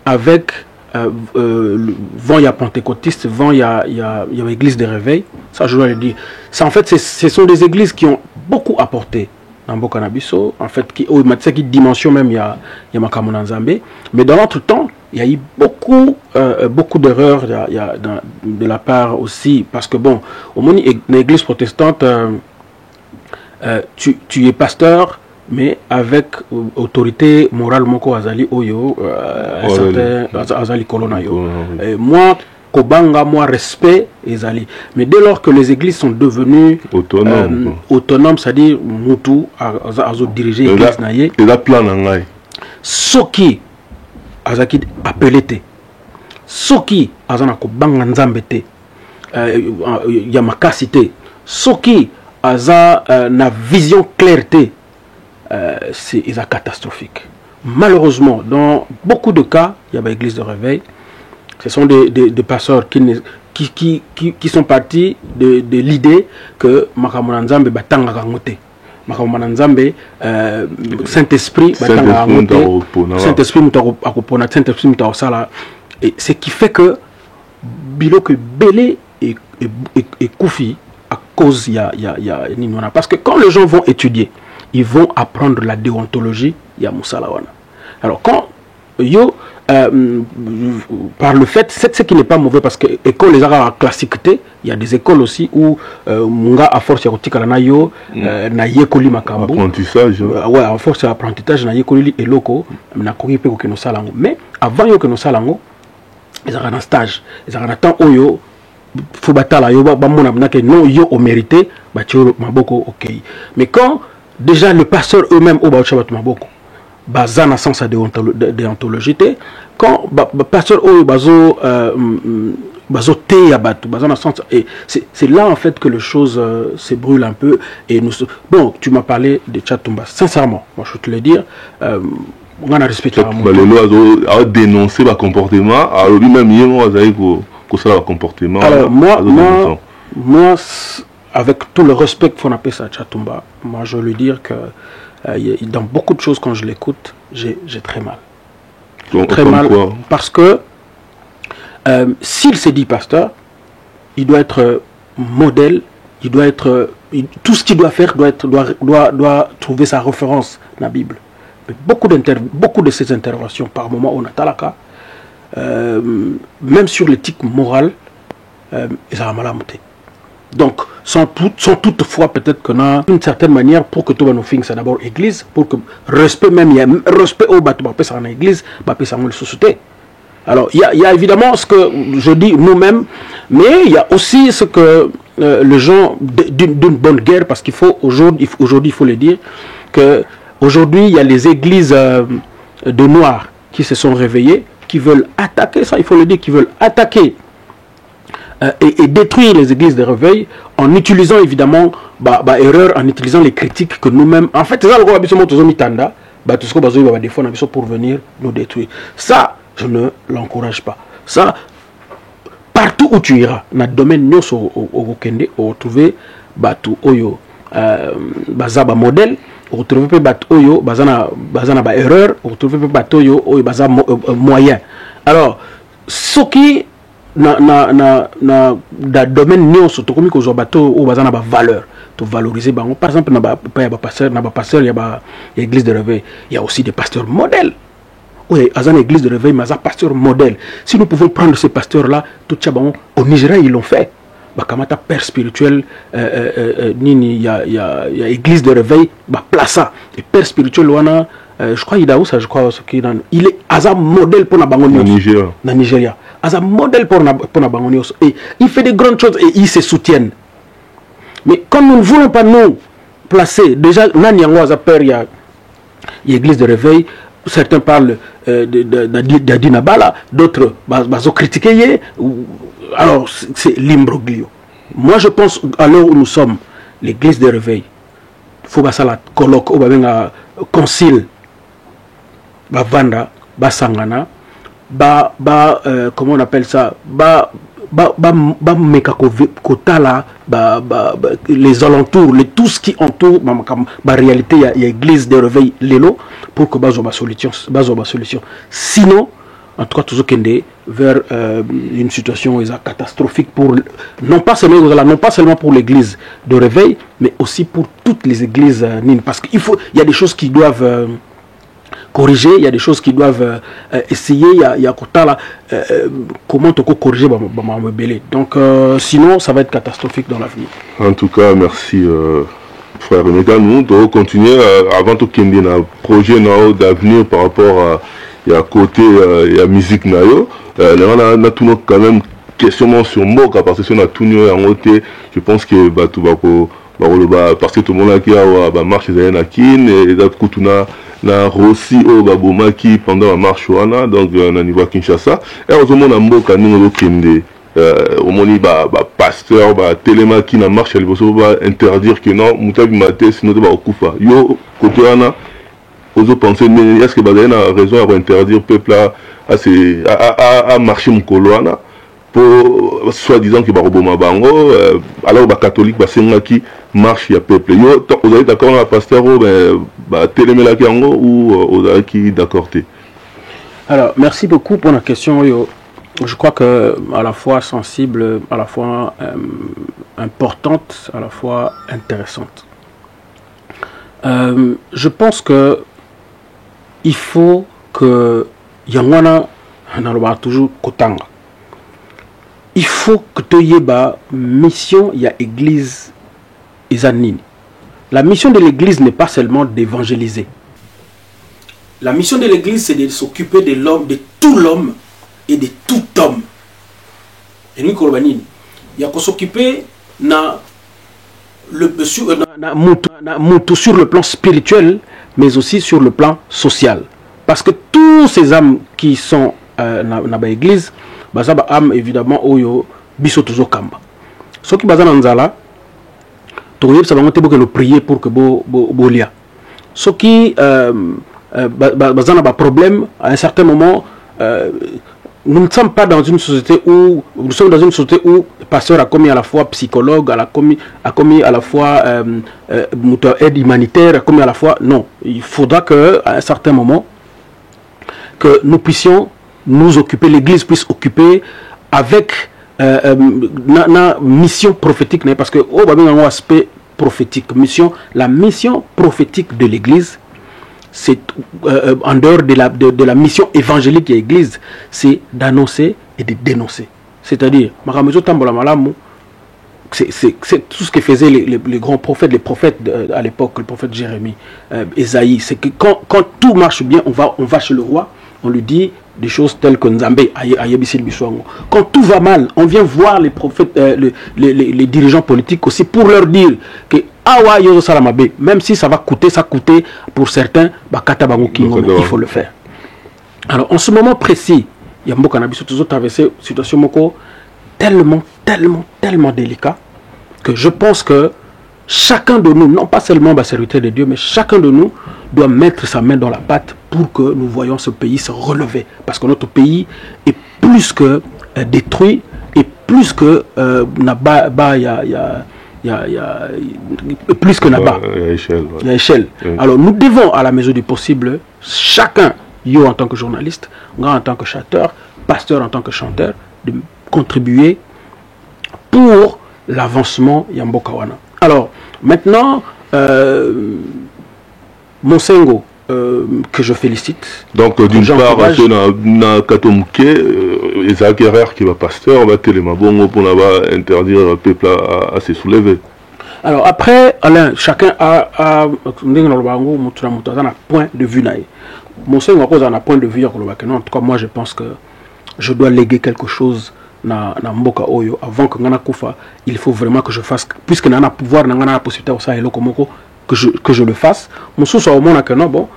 A: avec vent il y a pentecôtiste, vent il y a l'église de réveil. Ça je dois le dire. Ça en fait ce sont des églises qui ont beaucoup apporté dans Bokanabiso, en fait qui dimension même il y a Makamona Nzambe. Mais dans l'autre temps, il y a eu beaucoup d'erreurs de la part aussi, parce que bon, au moins l'église protestante, tu es pasteur, mais avec autorité morale moko azali oyo azali kolona yo. Moi kobanga moi respect ezali, mais dès lors que les églises sont devenues autonomes, c'est-à-dire mutu azo diriger l'église naye
C: et la plan ngai
A: soki azaki appelé te soki azana kobanga nzambe te ya makasi te soki aza na vision claire te, c'est catastrophique. Malheureusement, dans beaucoup de cas, il y a l'église de réveil. Ce sont des pasteurs qui sont partis de l'idée que Makamona Nzambe batanga kangote. Makamona Nzambe Saint-Esprit batanga kangote. Saint-Esprit mutakopona, Saint-Esprit mutakosala. Et ce qui fait que Biloko Belé et Koufi à cause parce que quand les gens vont étudier, ils vont apprendre la déontologie Moussalawana. Alors quand yo par le fait, c'est ce qui n'est pas mauvais, parce que école les arts classiques, il y a des écoles aussi où munga à force ya na yo na yekoli makambo
C: apprentissage
A: ouais, à force d'apprentissage na yekoli et loko na koki pe ko no salango. Mais avant yo que no salango, ils ont un stage, ils ont un temps oyo faut batala yo ba mona na que non yo au mérité ba tio maboko OK. Mais quand déjà le pasteur eux-mêmes au ba tio maboko bazana sens de déontologie, quand pasteur au bazo te ya batu bazana sens, et c'est là en fait que les choses se brûlent un peu. Et nous, bon, tu m'as parlé de Tchatumba, sincèrement moi je te le dire, on a respecté
C: les lois a dénoncé le comportement, alors lui-même il a ça le comportement.
A: Alors moi avec tout le respect qu'il faut appeler ça Tchatumba, moi je veux lui dire que dans beaucoup de choses quand je l'écoute, j'ai très mal.
C: Donc,
A: très mal quoi? Parce que s'il s'est dit pasteur, il doit être modèle, il doit être tout ce qu'il doit faire doit trouver sa référence dans la Bible. Mais beaucoup de ces interventions par moment on a talaka, même sur l'éthique morale, ils ont mal à monter. Donc, sans toutefois, peut-être qu'on a une certaine manière pour que tout le monde finisse d'abord l'église, pour que respect même, il y a respect au bâtiment, ça en église, ça en société. Alors, il y a évidemment ce que je dis nous-mêmes, mais il y a aussi ce que les gens d'une bonne guerre, parce qu'il faut aujourd'hui, il faut le dire, que aujourd'hui il y a les églises de noirs qui se sont réveillées, qui veulent attaquer ça, il faut le dire, qui veulent attaquer et détruire les églises de réveil en utilisant évidemment erreur, en utilisant les critiques que nous-mêmes, en fait, c'est ça le roi mitanda pour venir nous détruire. Ça, je ne l'encourage pas. Ça, partout où tu iras, dans le domaine nous au Kende, on retrouve batu oyo bazaba modèle, on retrouve batu oyo bazana erreur, on retrouve batu oyo baza moyen. Alors, ce qui na domaine nyonso to komi ko zo bato o bazana ba valeur to valoriser bango. Par exemple na ba pasteur ya ba église de réveil, il y a aussi des pasteurs modèles. Oui, azana église de réveil mais azana pasteur modèle. Si nous pouvons prendre ces pasteurs là, tout ça bango au Nigeria ils l'ont fait. Ba kamata père spirituel nini ya église de réveil ba plaça et père spirituel wana je crois il est azana modèle pour na bango na Nigeria. As un modèle pour Nabangonios. Et il fait des grandes choses et ils se soutiennent. Mais comme nous ne voulons pas nous placer, déjà, Naniango a peur, il y a l'église de réveil, certains parlent d'Adinabala, d'autres ont critiqué. Alors, c'est l'imbroglio. Moi, je pense, à l'heure où nous sommes, l'église de réveil, il faut que ça colloque, ou un concile, Bavanda, Basangana, comment on appelle ça, les alentours, tout ce qui entoure la réalité, il y a église de réveil lélo pour que bazoba solution. Sinon, en tout cas, toujours vers une situation catastrophique pour non pas seulement pour l'église de réveil, mais aussi pour toutes les églises parce qu'il y a des choses qui doivent corriger, il y a des choses qui doivent essayer, il y a comment on peut corriger donc sinon ça va être catastrophique dans l'avenir.
C: En tout cas, merci frère Emeka. Nous devons continuer avant tout qu'il y ait un projet d'avenir par rapport à côté la musique nayo. On a tout quand même questionnement sur Mboka parce que si on a tout en côté, je pense que tout va parce que tout le monde a qui a marché na kin et d'autres coup na Rossi au Babomaki pendant la marche wana donc na niveau Kinshasa et au moment na Mboka nous kende au moni pasteur télémaki na marche il faut interdire que non mutabi maté sinon ba okufa yo côté wana ozo penser mais est-ce que bazana a raison à interdire peuple à marcher mukolo wana pour soi-disant que baroboma bango alors catholique qui marche ya peuple yo vous avez d'accord avec pasteur télémélaki yango ou qui d'accord.
A: Alors merci beaucoup pour la question yo. Je crois que à la fois sensible, à la fois importante, à la fois intéressante. Je pense que il faut que yangwana naloba toujours kotanga. Il faut que tu aies mission, il y a église Izanine. La mission de l'église n'est pas seulement d'évangéliser. La mission de l'église, c'est de s'occuper de l'homme, de tout l'homme et de tout homme. Et nous, il y a qu'on s'occuper sur le plan spirituel, mais aussi sur le plan social. Parce que tous ces âmes qui sont dans l'église, bazaba âme évidemment oyo biso tozo kamba. Ce qui bazana nzala, toyeb ça va monter pour que le prier pour que bo lia. Ce qui bazana ba problème à un certain moment, nous ne sommes pas dans une société où nous sommes dans une société où le pasteur a commis à la fois psychologue, a commis à la fois aide humanitaire, a commis à la fois non. Il faudra que à un certain moment que nous puissions nous occuper, l'église puisse occuper avec na mission prophétique, parce que oh bah bien un aspect prophétique, la mission prophétique de l'église, c'est en dehors de la mission évangélique de l'église, c'est d'annoncer et de dénoncer. C'est-à-dire, c'est tout ce que faisaient les grands prophètes, les prophètes à l'époque, le prophète Jérémie, Ésaïe, c'est que quand tout marche bien, on va chez le roi, on lui dit des choses telles que Nzambé, quand tout va mal, on vient voir les prophètes, les dirigeants politiques aussi pour leur dire que même si ça va coûter pour certains, il faut le faire. Alors en ce moment précis, il y a beaucoup de traversé une situation tellement délicate que je pense que chacun de nous, non pas seulement la serviteur de Dieu, mais chacun de nous doit mettre sa main dans la pâte pour que nous voyions ce pays se relever. Parce que notre pays est plus que détruit et plus que plus que Naba. Il y a échelle. Oui. Alors nous devons, à la mesure du possible, chacun, yo en tant que journaliste, moi en tant que chanteur, pasteur en tant que chanteur, de contribuer pour l'avancement Yamboka Wana. Alors, maintenant, Monsengo, que je félicite. Donc, d'une part, na Katomke, les acquéreurs qui va pasteur, on va télémabongo pour interdire le peuple à se soulever. Alors, après, Alain, chacun a un point de vue. Monsengo a un point de vue. En tout cas, moi, je pense que je dois léguer quelque chose na mboka oyo avant que ngana kufa, il faut vraiment que je fasse, puisque nana pouvoir nana possibilité ça et que je le fasse. Mon sous au monde que non, bon,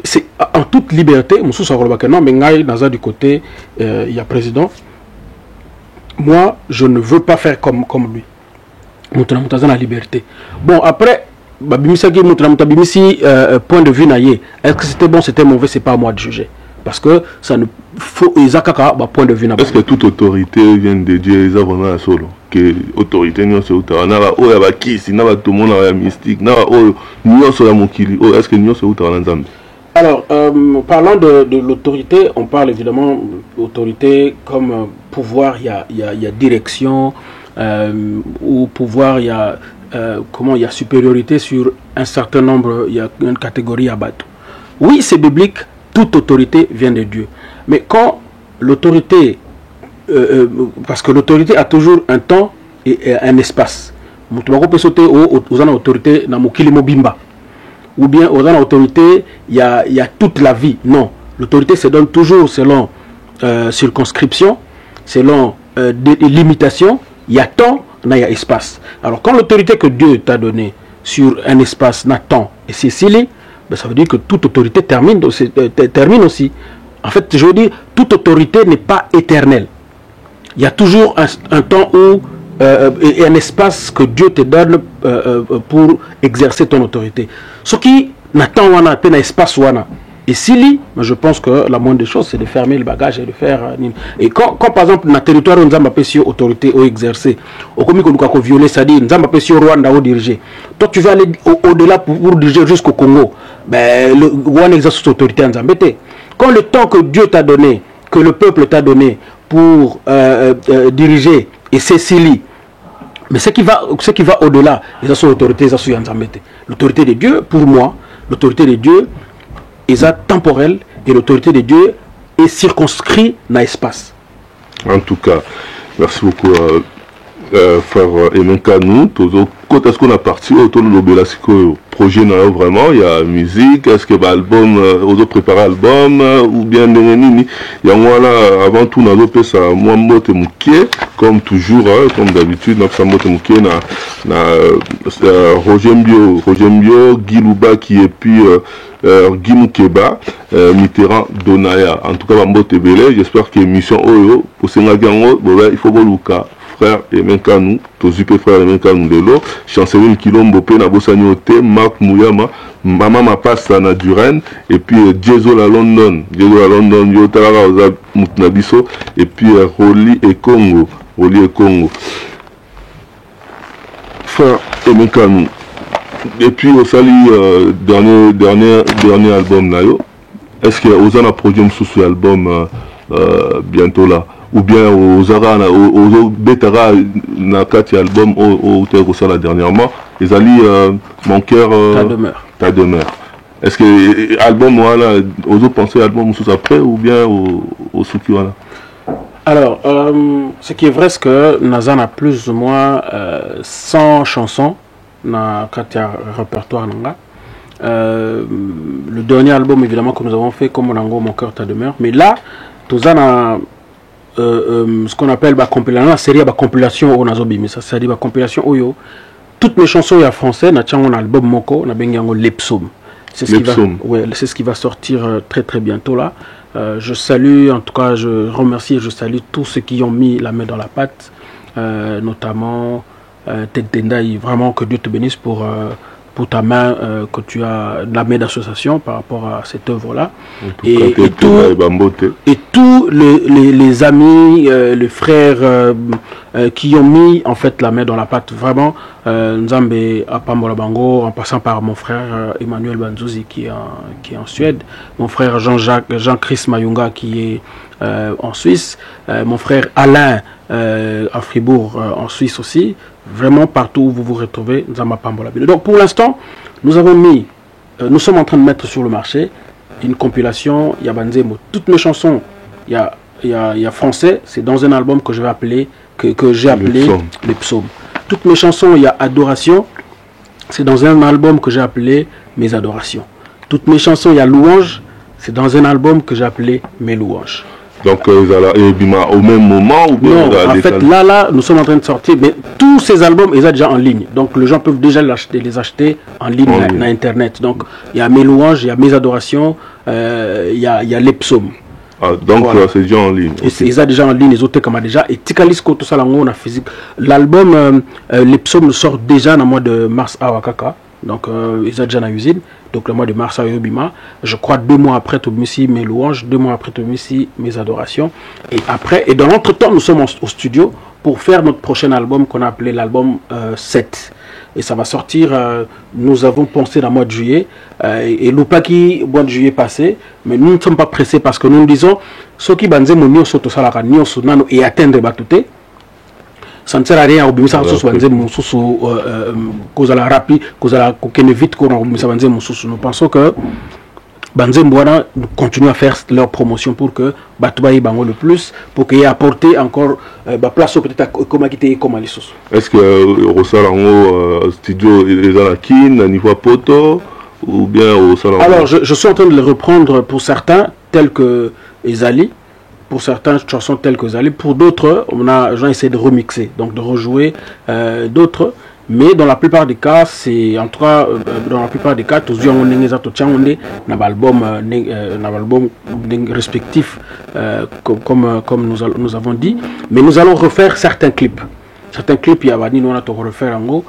A: c'est en toute liberté. Mon sous au que non, mais ngai dans du côté il y a président. Moi, je ne veux pas faire comme lui. Moutana la liberté. Bon, après point de vue naïe. Est-ce que c'était bon, c'était mauvais, c'est pas à moi de juger. parce que ça ne faut Isakaka point de vue.
C: Est-ce que toute autorité vient de Dieu? Ils ont vraiment solo que autorité non c'est autorité. On a oh ya kisi, na ba tout monde na mystique, na oh nous sur la mokili. Oh est-ce que nous c'est autorité Nzambe?
A: Alors, parlant de l'autorité, on parle évidemment d'autorité comme pouvoir, il y a direction, ou pouvoir, il y a supériorité sur un certain nombre, il y a une catégorie à battre. Oui, c'est biblique, toute autorité vient de Dieu. Mais quand l'autorité, parce que l'autorité a toujours un temps et un espace. Vous peut sauter aux autorités dans Mokili Mobimba. Ou bien aux autorités, il y a toute la vie. Non, l'autorité se donne toujours selon circonscription, selon des limitations. Il y a temps, il y a espace. Alors quand l'autorité que Dieu t'a donnée sur un espace n'a temps et c'est scellé, ben, ça veut dire que toute autorité termine aussi. En fait, je veux dire, toute autorité n'est pas éternelle. Il y a toujours un temps où et un espace que Dieu te donne pour exercer ton autorité. Ce qui n'attend un espace wana. Et si je pense que la moindre des choses c'est de fermer le bagage et de faire et quand par exemple dans le territoire où nous avons autorité ou exercer au commis qu'on a violer ça dit nous avons Rwanda ou diriger. Toi tu vas aller au-delà pour diriger jusqu'au Congo. Ben le Rwanda exerce autorité en Zambété. Quand le temps que Dieu t'a donné, que le peuple t'a donné pour diriger et c'est Sili. Mais ce qui va au-delà, ils sont l'autorité, ils sont l'autorité de Dieu, pour moi, l'autorité de Dieu est temporelle et l'autorité de Dieu est circonscrite dans l'espace.
C: En tout cas, merci beaucoup, frère Emenka. Nous, quand est-ce qu'on a parti autour de l'obélasco projet vraiment, il y a musique, est-ce que l'album, on a préparé l'album, ou bien il y a moi là, avant tout, on a fait ça, moi, Mote Mouké, comme toujours, comme d'habitude, on a fait Mote Mouké, Roger Mbio, Guy Louba qui est puis Guy Moukeba, Mitterrand Donaya. En tout cas, Mote Belé, j'espère que l'émission Oyo, pour ce il faut que frère Emenka nous, Tozupe frère Emenka nous de l'eau, Chanceline Kilombo Pe na Bossaniote, Marc Mouyama, Maman Mapassa na Duren, et puis Jezo la London, Yotara Oza Mutnabiso, et puis Roli et Congo. Frère Emenka nous. Et puis au sali dernier album nayo. Est-ce que Oza a produit un sous-album bientôt là? Ou bien aux Betara Nakati album au Terrosa dernièrement, ils allaient mon cœur ta demeure. Est-ce que l'album voilà aux autres pensez album sous après ou bien au Souki voilà?
A: Alors ce qui est vrai c'est que Nazan a plus ou moins 100 chansons dans Katia répertoire nanga. Le dernier album évidemment que nous avons fait comme Monango mon cœur ta demeure, mais là Tozana ce qu'on appelle la série compilation au Nazobi, mais ça c'est la compilation Oyo. Toutes mes chansons en français, na un album Moko, na bengango Lepsum. C'est ce qui va sortir très très bientôt là. Je salue, en tout cas, je remercie et je salue tous ceux qui ont mis la main dans la pâte, notamment Tendai. Vraiment que Dieu te bénisse pour ta main que tu as la main d'association par rapport à cette œuvre là et tous les amis les frères qui ont mis en fait la main dans la pâte vraiment Nzambe Apambola Bango en passant par mon frère Emmanuel Banzuzi qui est en Suède, mon frère Jean-Chris Mayunga qui est en Suisse, mon frère Alain à Fribourg en Suisse aussi. Vraiment partout où vous vous retrouvez, Nzamba Pambola. Donc pour l'instant, nous sommes en train de mettre sur le marché une compilation Yabanzemo. Toutes mes chansons, il y a français, c'est dans un album que je vais appeler que j'ai appelé les psaumes. Toutes mes chansons, il y a adoration, c'est dans un album que j'ai appelé mes adorations. Toutes mes chansons, il y a louange, c'est dans un album que j'ai appelé mes louanges.
C: Donc au même moment ou bien
A: non, en fait là nous sommes en train de sortir, mais tous ces albums ils sont déjà en ligne, donc les gens peuvent déjà les acheter en ligne sur internet. Donc il y a mes louanges, il y a mes adorations, il y a les psaumes.
C: Ah, donc voilà. C'est déjà en ligne.
A: Okay. Ils sont déjà en ligne, les autres comme déjà. Et Tikalisko tout ça on a physique. L'album les psaumes sort déjà dans le mois de mars à Wakaka. donc ils ont déjà une usine, donc le mois de mars à Yobima, je crois 2 mois après tout mes louanges, 2 mois après tout mes adorations, et après, et dans l'entretemps nous sommes au studio pour faire notre prochain album qu'on a appelé l'album 7. Et ça va sortir, nous avons pensé dans le mois de juillet, et l'Upaki, mois de juillet passé, mais nous ne sommes pas pressés parce que nous disons, ceux qui banzent mon nio soto salaka nio sunano et atteindre batute, ça ne sert à rien au bimisa sous banzé mon sous cause à la rapide, cause à la coquine vite qu'on a bimisa banzé mon sous. Nous pensons que Banzé Mbouana continue à faire leur promotion pour que Batoubaï Bango le plus, pour qu'il y ait apporté encore place peut-être à Komakité et Komalisos.
C: Est-ce que Rosalango studio est à la kin, à niveau poto, ou bien au Salango?
A: Alors je suis en train de le reprendre pour certains, tels que Ezali, pour certaines chansons telles que Ezali, pour d'autres, j'ai essayé de remixer, donc de rejouer d'autres. Mais dans la plupart des cas, c'est en tout cas dans la plupart des cas, tous on a album respectif comme nous avons dit. Mais nous allons refaire certains clips. Certains clips, il y a nous on refaire en gros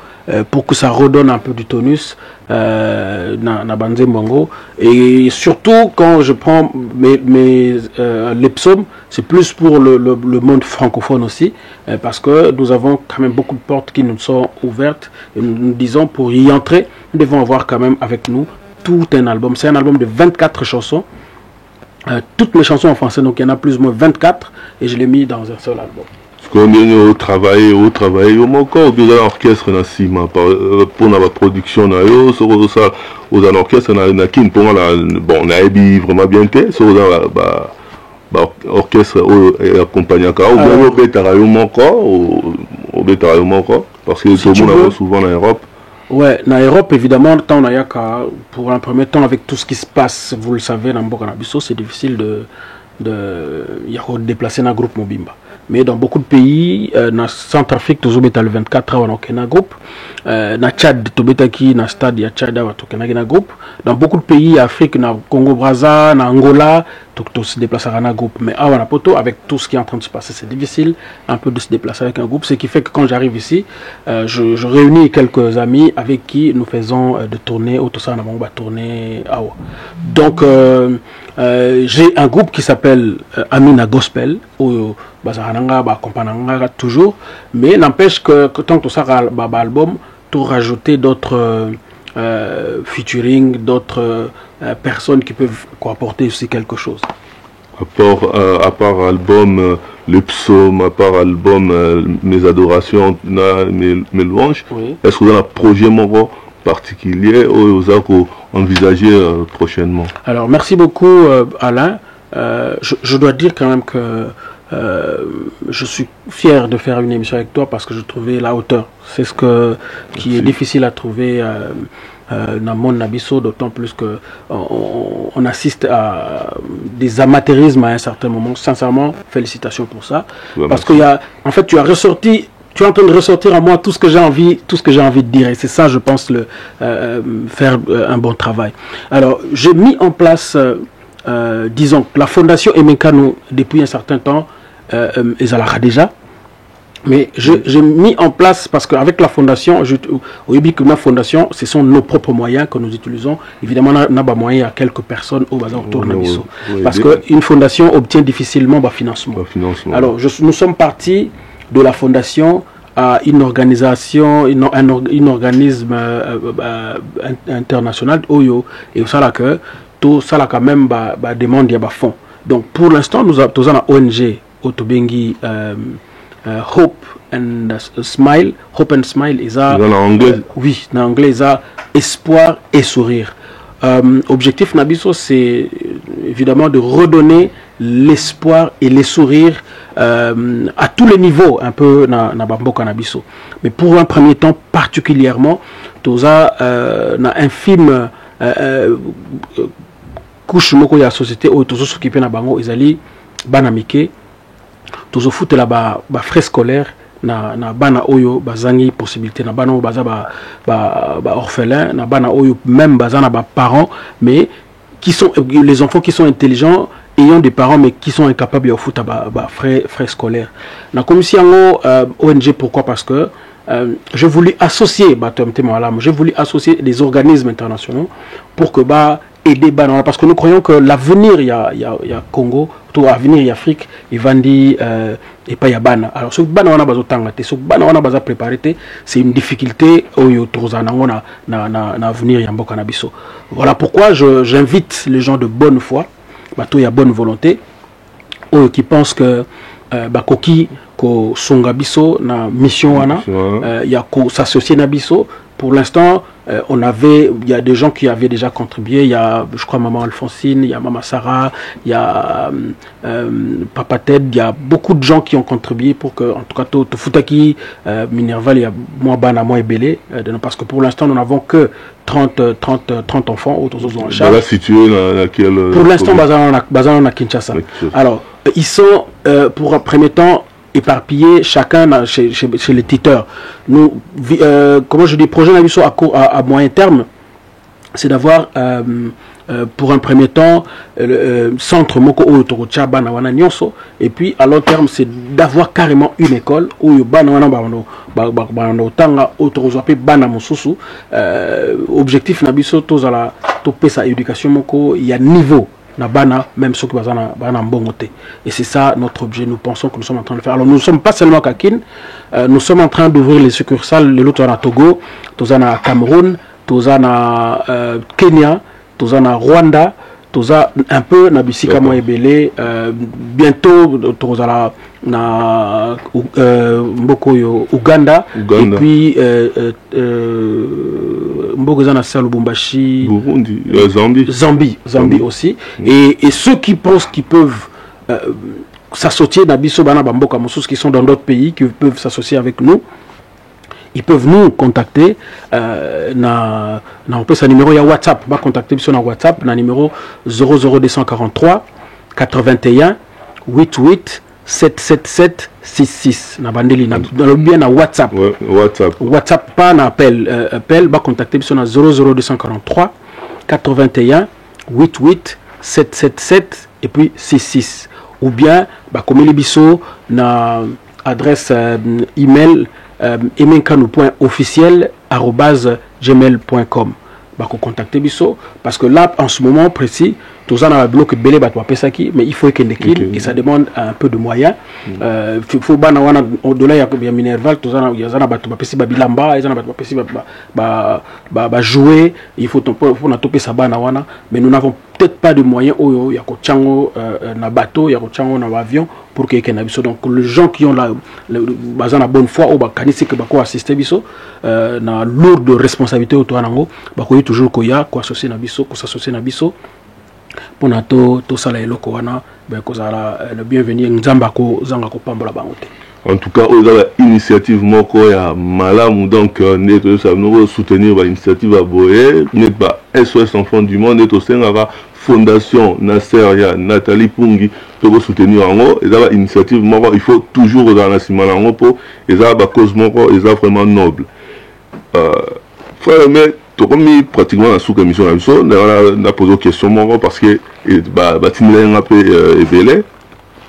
A: pour que ça redonne un peu du tonus na Banzé Mbongo. Et surtout quand je prends les psaumes, c'est plus pour le monde francophone aussi, parce que nous avons quand même beaucoup de portes qui nous sont ouvertes et nous disons pour y entrer, nous devons avoir quand même avec nous tout un album. C'est un album de 24 chansons, toutes mes chansons en français, donc il y en a plus ou moins 24 et je l'ai mis dans un seul album.
C: Combien au travail au encore de l'orchestre na sima pour la production na yo sur ça aux orchestre na kin pour la bon na ebi vraiment bien té sur orchestre et accompagnant ka ou bien au betara yo encore parce que tout le monde a souvent en Europe.
A: Ouais, en Europe évidemment tant na yaka pour un premier temps avec tout ce qui se passe, vous le savez dans Mboka na biso, c'est difficile de déplacer un groupe Mobimba. Mais dans beaucoup de pays, dans Centrafrique, nous avons le 24 ans, on a un groupe. Dans Tchad, dans stade, il y a Tchad, on a un groupe. Dans beaucoup de pays, Afrique, dans Congo-Brazza, dans Angola, on se déplace à un groupe. Mais à Poto, avec tout ce qui est en train de se passer, c'est difficile un peu de se déplacer avec un groupe. Ce qui fait que quand j'arrive ici, je réunis quelques amis avec qui nous faisons de tournées. Donc, j'ai un groupe qui s'appelle Amina Gospel, où toujours, mais n'empêche que tant que ça album, tout rajouter d'autres featuring, d'autres personnes qui peuvent apporter aussi quelque chose.
C: À part album le psaume, à part album mes adorations, mes louanges, oui. Est-ce que vous avez un projet particulier ou vous avez envisagé prochainement? Alors
A: merci beaucoup Alain. Je dois dire quand même que je suis fier de faire une émission avec toi parce que je trouvais la hauteur. C'est ce qui est difficile à trouver dans mon Nabiso, d'autant plus que on assiste à des amateurismes à un certain moment. Sincèrement, félicitations pour ça. Ouais, parce que en fait, tu es en train de ressortir à moi tout ce que j'ai envie de dire. Et c'est ça, je pense, faire un bon travail. Alors, j'ai mis en place, disons, la fondation Emekano depuis un certain temps. Ezalaka déjà, mais j'ai mis en place parce qu'avec la fondation, la fondation, ce sont nos propres moyens que nous utilisons. Évidemment, on a des moyens à quelques personnes au bazar autour de nous. Parce qu'une fondation obtient difficilement un financement. Alors, nous sommes partis de la fondation à une organisation, un organisme international, Oyo, et ça là que tout ça là quand même demande à fonds. Donc, pour l'instant, nous avons une ONG. Otobengi Hope and Smile. Hope and Smile is en anglais. Oui, en anglais is espoir et sourire. Objectif Nabiso, c'est évidemment de redonner l'espoir et les sourires à tous les niveaux, un peu na Bamboka Nabiso. Mais pour un premier temps particulièrement, toza na infime couche moko ya société où tozo s'occuper na bango ezali banamike. Toujours foutre là bas frais scolaires na bana oyo bazangi possibilité na bana baza ba orphelin na bana oyo même bazana ba parents mais qui sont les enfants qui sont intelligents ayant des parents mais qui sont incapables de foutre ba frais scolaires na commission ONG. Pourquoi? Parce que j'ai voulu associer j'ai voulu associer des organismes internationaux pour que aider Bana, parce que nous croyons que l'avenir il y a Congo, tout l'avenir il y a Afrique, il va dire et pas il y a Bana. Alors ce Bana on a besoin de ce Bana on a besoin de préparer, c'est une difficulté au na avenir ya mboka na biso. Voilà pourquoi j'invite les gens de bonne foi, il y a bonne volonté, qui pensent que bakoki ko songa biso na mission wana, il y a ko s'associer na biso. Pour l'instant, il y a des gens qui avaient déjà contribué. Il y a, je crois, Maman Alphonsine, il y a Maman Sarah, il y a Papa Ted, il y a beaucoup de gens qui ont contribué pour que, en tout cas, Futaki, Minerval, il y a moi, Bana, moi et Belé, parce que pour l'instant, nous n'avons que 30 enfants autour de en charge.
C: Situé dans quel,
A: pour l'instant, Bazan à Kinshasa. Alors, ils sont, pour un premier temps, éparpillés chacun chez les tuteurs. Nous, comment je dis, projet d'ambition à moyen terme, c'est d'avoir pour un premier temps centre Moko Otorocha Banawana Nyonso, et puis à long terme c'est d'avoir carrément une école où Banawana Tanga Otorozope Bana Mosusu. Objectif Nabiso Tozala Topé sa éducation Moko, il y a niveau. Même ceux qui sont en bon côté. Et c'est ça notre objet, nous pensons que nous sommes en train de faire. Alors nous ne sommes pas seulement à Kin, nous sommes en train d'ouvrir les succursales, les lots à Togo, tous à Cameroun, tous à Kenya, tous à Rwanda, tous à un peu Nabisika Moebele, bientôt tous à Uganda, et puis Mbogozana Lubumbashi,
C: Burundi,
A: Zambie aussi. Et ceux qui pensent qu'ils peuvent s'associer Nabiso Bana Bamboka Moussous, qui sont dans d'autres pays, qui peuvent s'associer avec nous, ils peuvent nous contacter. Na numéro ya WhatsApp, va contacter sur WhatsApp, na numéro 00243 81 88 77766 na bandeli na bien na WhatsApp. WhatsApp pas na appel va contacter sur 00243 81 88 777 et puis 66, ou bien comme les biso na adresse email emenkanu.officiel@gmail.com. Contacter biso parce que là en ce moment précis tous en a bloqué belé mais il faut qu'il et ça demande un peu de moyens. Faut bana wana au-delà ya Minerval tous en ya zana batu bapesi babilamba ya zana batu bapesi jouer, il faut na topé sa bana wana, mais nous n'avons peut-être pas de moyens au ya ko chango na bateau ya ko chango na avion pour que na biso. Donc les gens qui ont la bazana bonne foi au bakanisi que bako assister biso na lourde responsabilité autour nango bako toujours ko ya ko associer na biso, ko s'associer na biso pour nato to sala eloko wana ko sala le bienvenu nzamba ko zanga ko pambola bangote.
C: En tout cas, on a l'initiative moko ya malamu, donc nous soutenir l'initiative à Boye, n'est pas SOS Enfants du Monde, et aussi Fondation Nasser Nathalie Pungi pour soutenir en haut. Et là, l'initiative moko, il faut toujours dans la simana pour et ça la cause moko, et ça vraiment noble. Frère, mais tu pratiquement la sous-commission la mission, on a posé une question moko parce que Timilé un peu ébélé.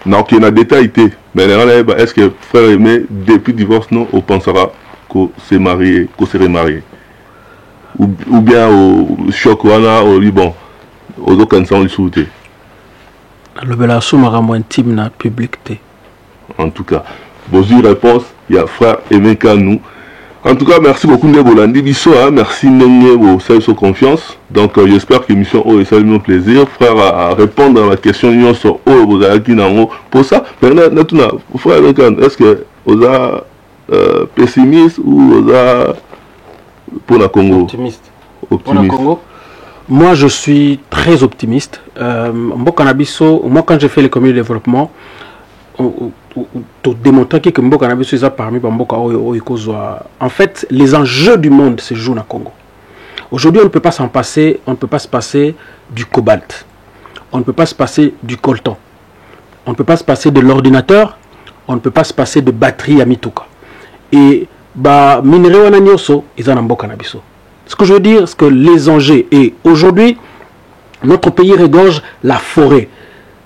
C: Non, qu'il y a des détails, mais est-ce que frère aimé, depuis le divorce, non, on pensera qu'on s'est marié, qu'on serait marié, ou bien au choc, au Liban, aux autres sans le souhaiter.
A: Le belasou m'a moins intime na publicité.
C: En tout cas, vos réponses, il y a frère aimé nous. En tout cas, merci beaucoup Bolandi Bisso, merci Nenye pour confiance. Donc j'espère que l'émission est un plaisir, frère, à répondre à la question sur vous avez pour ça. Maintenant, frère, est-ce que vous êtes pessimiste ou vous êtes pour la Congo?
A: Optimiste. Pour la Congo. Moi, je suis très optimiste. Moi, quand j'ai fait les communes de développement, pour démontrer que Mboka n'a pas parmi Mboka en fait, les enjeux du monde se jouent au Congo. Aujourd'hui, on ne peut pas s'en passer, on ne peut pas se passer du cobalt, on ne peut pas se passer du coltan, on ne peut pas se passer de l'ordinateur, on ne peut pas se passer de batterie à Mituka. Et minerai wana nyoso izana Mboka na biso. Ce que je veux dire, c'est que les enjeux, et aujourd'hui, notre pays regorge la forêt.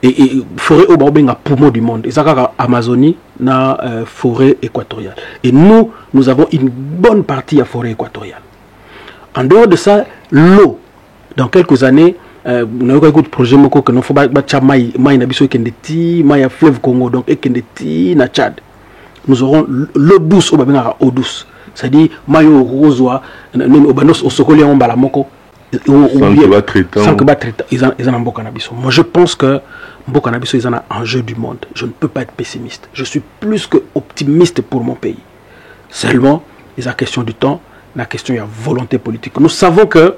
A: et forêt au Baobenga poumon du monde. Et ça, Amazonie, na forêt équatoriale. Et nous avons une bonne partie à forêt équatoriale. En dehors de ça, l'eau. Dans quelques années, nous avons un projet que nous avons fait fleuve Congo, donc et na Tchad. Nous aurons l'eau douce au Babenga, eau douce. C'est-à-dire, mayo rosoa, obanos au sokolia on balamoko. Sans que ils en ont beaucoup. Moi, je pense que beaucoup ils en ont un enjeu du monde. Je ne peux pas être pessimiste. Je suis plus que optimiste pour mon pays. Seulement, il y a la question du temps, la question il y a volonté politique. Nous savons que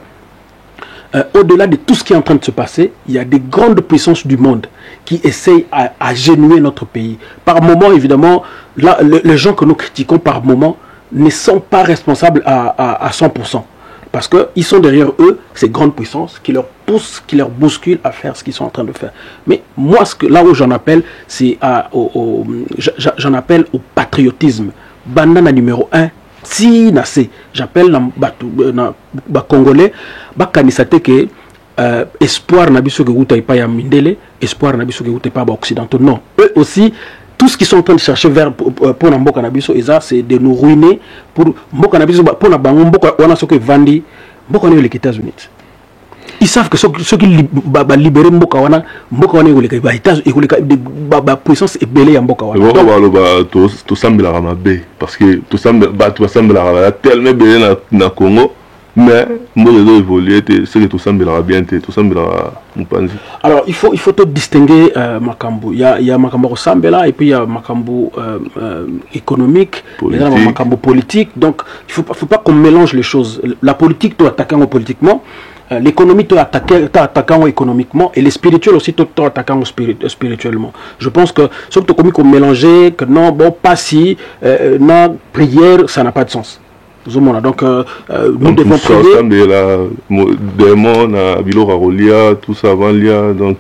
A: au-delà de tout ce qui est en train de se passer, il y a des grandes puissances du monde qui essayent à génuer notre pays. Par moment, évidemment, là, les gens que nous critiquons par moment ne sont pas responsables à 100%. Parce qu'ils sont derrière eux, ces grandes puissances qui leur poussent, qui leur bousculent à faire ce qu'ils sont en train de faire. Mais moi, là où j'en appelle, c'est j'en appelle au patriotisme. Banana numéro 1, si nase, j'appelle les Congolais, kanisate que espoir nabiso que gouta pas ya mindele, espoir nabiso que gouta pas occidentaux. Non, eux aussi. Tout ce qu'ils sont en train de chercher vers pour Mboka Nabiso, c'est de nous ruiner pour Mboka Nabiso, pour Mboka wana ce que vandi Mboka les États-Unis. Ils savent que ceux qui libérer Mboka wana les États-Unis, la puissance est belée à Mboka wana.
C: Tout semble la ramabe parce que tout semble la ramabe tellement belé na Congo. Mais moi je dois évoluer, c'est que tout semble bien, tout semble mupanzi. Alors
A: il faut te distinguer Makambu. Il y a Makambu Sambela et puis il y a Makambu économique, il y a Makambu politique. Donc il faut pas qu'on mélange les choses. La politique doit attaquer politiquement, l'économie doit attaquer économiquement et les spirituels aussi doit attaquer spirituellement. Je pense que ce que tu as mélanger, que non bon pas si non prière ça n'a pas de sens. Donc nous devons prier.
C: Tout ça avant donc.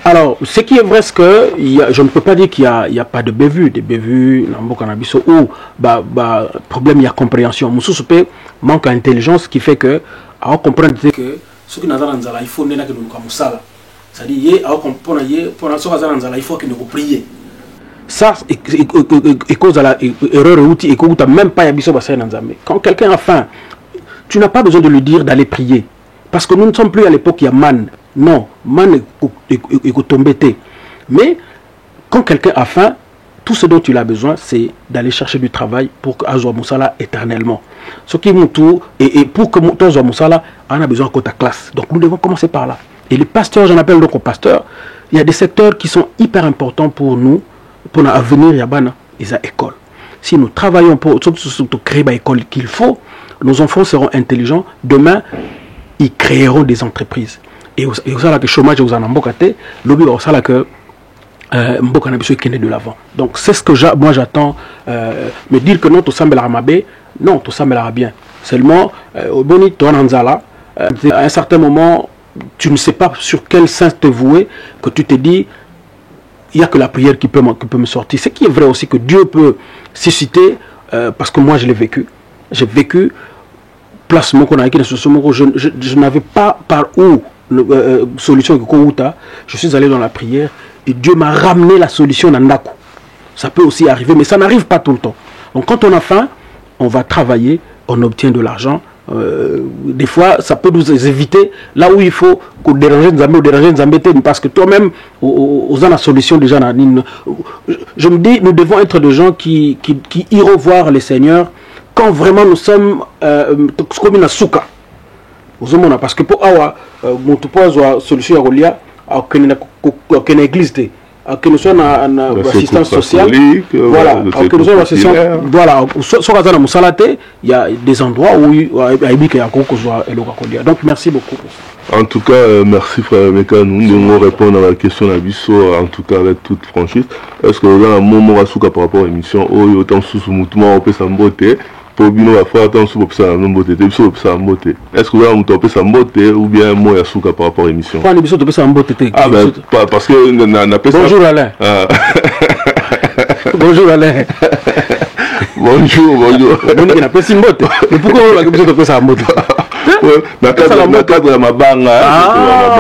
A: Alors, ce qui est vrai, c'est que je ne peux pas dire qu'il n'y a pas de bévues, des bévues dans cannabis ou problème il y a compréhension. Moussousoupé manque d'intelligence qui fait que à comprendre que ce qui n'a pas d'anzala il faut que nous comme ça. C'est-à-dire pour ce il faut que nous prions. Ça, et cause à la erreur outil et que même pas yabiso bassin nzambe. Quand quelqu'un a faim, tu n'as pas besoin de lui dire d'aller prier. Parce que nous ne sommes plus à l'époque, il y a man. Non, man est tombé. Mais quand quelqu'un a faim, tout ce dont il a besoin, c'est d'aller chercher du travail pour qu'Azwa Moussala éternellement. Ce qui est tout, et pour que Azwa Moussala, on a besoin de ta classe. Donc nous devons commencer par là. Et les pasteurs, j'en appelle donc aux pasteurs, il y a des secteurs qui sont hyper importants pour nous. Pour l'avenir, il y a des écoles. Si nous travaillons pour créer une école qu'il faut, nos enfants seront intelligents. Demain, ils créeront des entreprises. Et vous savez que le chômage, vous en avez beaucoup. L'objet, vous savez que Mboka Nabiso est de l'avant. Donc, c'est ce que moi j'attends. Me dire que non, tout ça me l'a mabé. Non, tout ça me l'a bien. Seulement, au boni, toi, Nanzala, à un certain moment, tu ne sais pas sur quel sens te vouer, que tu te dis. Il n'y a que la prière qui peut me sortir. Ce qui est vrai aussi que Dieu peut susciter, parce que moi je l'ai vécu. J'ai vécu, place je n'avais pas par où solution que je suis allé dans la prière et Dieu m'a ramené la solution dans Ndaku. Ça peut aussi arriver, mais ça n'arrive pas tout le temps. Donc quand on a faim, on va travailler, on obtient de l'argent. Des fois ça peut nous éviter là où il faut qu'on dérange Nzambe parce que toi-même aux la solution déjà je me dis nous devons être des gens qui iront voir les seigneurs quand vraiment nous sommes comme une souka parce que pour avoir solution à Rolia à une église que nous sommes en assistance sociale, voilà, que nous sommes en assistance, voilà, il y a des endroits où il y a donc merci beaucoup.
C: En tout cas, merci frère Meka, nous devons répondre à la question d'Abisso, en tout cas avec toute franchise. Est-ce que vous avez un moment à souka par rapport à l'émission, oh, autant sous mouvement, on peut s'en botter, pour bien faire attention pour ça, non botter, est-ce que vous avez un peu s'en botter ou bien un mot à souka par rapport à l'émission?
A: Pas l'émission de s'en botter.
C: Ah ben, parce que n'a pas ça.
A: Bonjour Alain. Bonjour Alain.
C: Bonjour.
A: Mais pourquoi on a l'émission de s'en botter?
C: Na cadre ya mabanga.
A: Ah,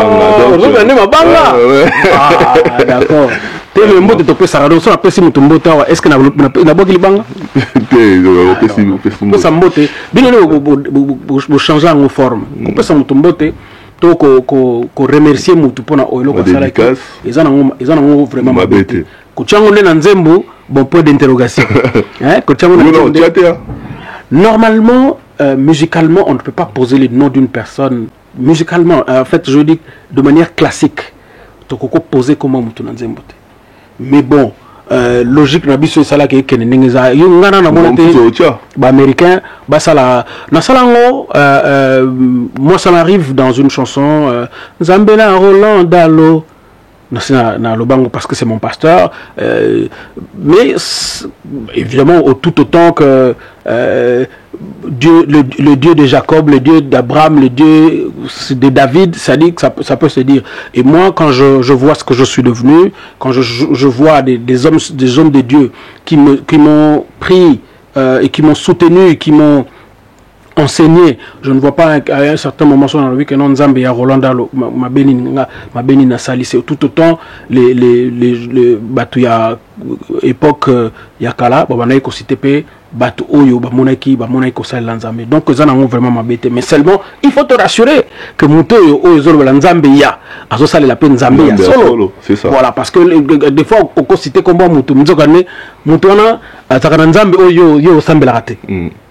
A: d'accord. Le mot de ton sarado, ça appelle si mon mbote est-ce que na boki libanga? Ça mbote. Bien le changer en forme. On peut ça mon mbote. To ko remercier mutu pona oilo ko sala ki. Ezana vraiment mabete. Ko chango na nzembo, bon point d'interrogation. Hein, ko chango na. Normalement, musicalement, on ne peut pas poser le nom d'une personne. Musicalement, en fait, je dis de manière classique. Tu peux poser comment mutu na nzembo. Mais bon, logique na biso sala ke kenenengeza yo ngana na monate ba américain ba sala na salango moi ça m'arrive dans une chanson Nzambela Roland Dalo na lobango parce que c'est mon pasteur mais évidemment tout autant que Dieu, le Dieu de Jacob, le Dieu d'Abraham, le Dieu de David, ça dit que ça peut se dire. Et moi, quand je vois ce que je suis devenu, quand je vois des hommes de Dieu qui m'ont pris et qui m'ont soutenu, et qui m'ont enseigné, je ne vois pas à un certain moment sur la vie que non Nzambe ya Rolanda ma beni na sali, c'est tout autant les batu ya époque ya kala babana ko cité batu oyo ba monaki ko sali Nzambe, donc ça n'a vraiment mabete. Mais seulement il faut te rassurer que moto oyo zolo la Nzambe ya azo sali la peine Nzambe ya solo, c'est ça. Voilà, parce que des fois on ko cité comme moto mzokane moto na atakana Nzambe oyo yo sambe la raté.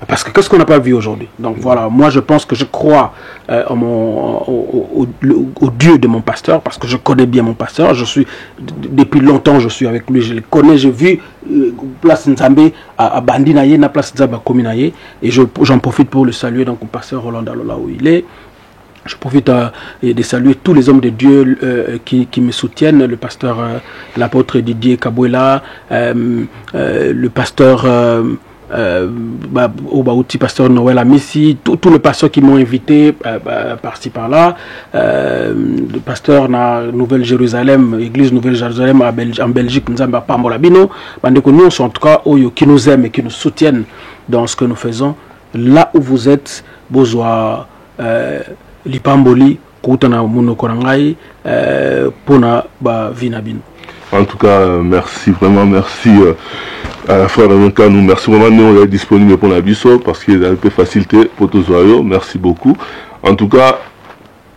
A: Parce que qu'est-ce qu'on n'a pas vu aujourd'hui? Donc voilà, moi je pense que je crois au Dieu de mon pasteur, parce que je connais bien mon pasteur. Depuis longtemps je suis avec lui, je le connais, j'ai vu place Nzambe à Bandinaye, na place Nzambe à Kominaye, et j'en profite pour le saluer, donc mon pasteur Roland Dalo là où il est. Je profite de saluer tous les hommes de Dieu qui me soutiennent, le pasteur, l'apôtre Didier Kabouela, le pasteur pasteur Noël Amissi, tous les pasteurs qui m'ont invité par-ci par-là, le pasteur na Nouvelle-Jérusalem, église Nouvelle-Jérusalem en Belgique, Nzamba Pamolabino, nous sont en tout cas qui nous aiment et qui nous soutiennent dans ce que nous faisons. Là où vous êtes, besoin Lipamboli, Koutana Munokorangai, Pona Vinabin.
C: En tout cas, merci, vraiment merci à frère Nkanou, merci vraiment, nous on est disponible pour la biso parce qu'il y a un peu facilité pour tous les merci beaucoup. En tout cas,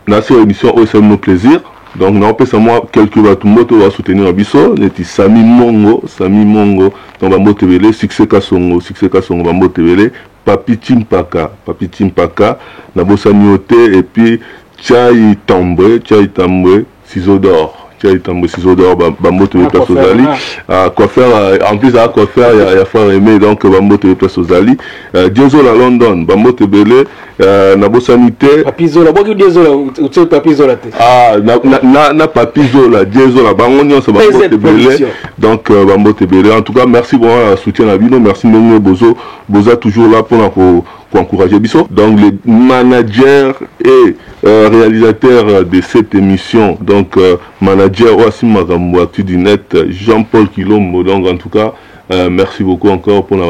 C: dans cette émission, c'est nos plaisirs. Donc, nous avons moi quelques motos à soutenir la biso. Neti Sami Mongo, dans la motevele, succès Kasongo, va motevele, Papi Timpaka, Nabo Samiote, et puis Tchai Tambre, Ciseaux d'or. Ciseaux d'or, Bambote place aux Ali. En plus, à quoi faire, il y a frère aimé, donc Bambote place aux Ali. Diezola London, Bambote Belé, Nabo Sanité.
A: Papizola, pourquoi Diezola, ou tu Papizola?
C: Ah, na Papizola, Diezola, Bangonion, c'est Bambote Belé. Donc, Bambote Belé. En tout cas, merci pour le soutien à Bino, merci Nengo Boza, toujours là pour encourager Bissot. Donc les managers et réalisateurs de cette émission, donc manager Oasim Magambo Actu du Net, Jean-Paul Kilombo, donc en tout cas merci beaucoup encore pour la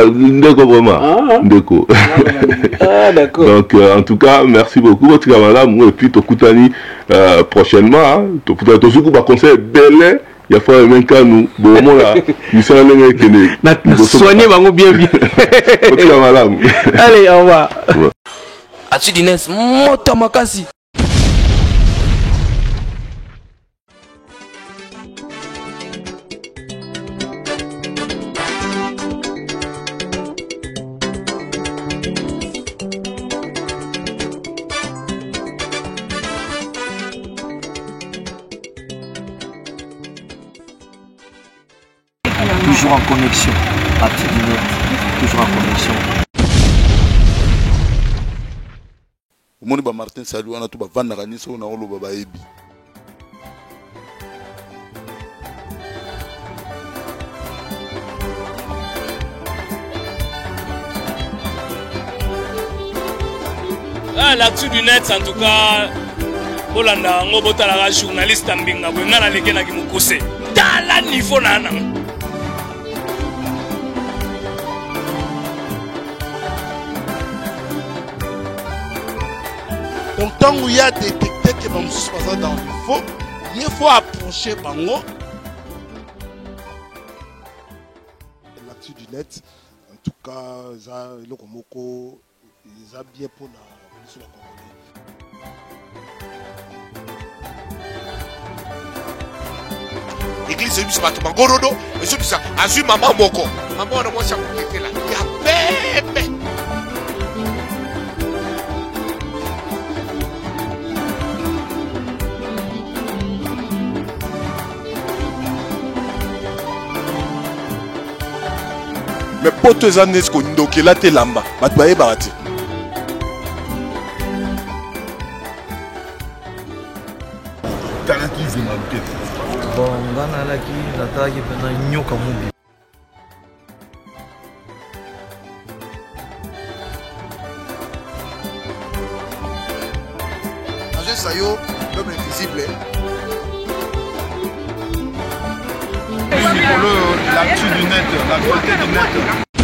C: Ndeko. Donc en tout cas merci beaucoup votre madame et puis Tokutani prochainement tu vas conseiller Belé. Il y a frère Nkanou, bon là, nous sommes là
A: soigner bien. Allez, au revoir.
B: Actu du Net, moto makasi.
D: Toujours en connexion, Actu du Net, toujours en connexion.
E: Moni ba Martin Salou on a tout ba vanda kaniso na olo ba ebi.
F: L'actu du Net en tout cas Olanda ngobota la journaliste mbinga bwenga na lekena ki mukuse. Tala niveau nana.
E: Donc tant qu'il y a détecté que dans le faux, il faut approcher Bango. L'actu du net, en tout cas, le Komoko, ils ont bien pour la Congolais.
G: L'église c'est juste bateau Gorodo, mais c'est ça. Azu maman moko, maman on a moi ça était là. Il y a bébé.
E: Mais pour tous les années, ce qu'on a là, t'es lamba. Batbaye barati.
D: Bon, ngana laki nataki pena nyoka mubi.
G: Angé Sayo, l'homme invisible.
E: L'actu du net, la qualité du net.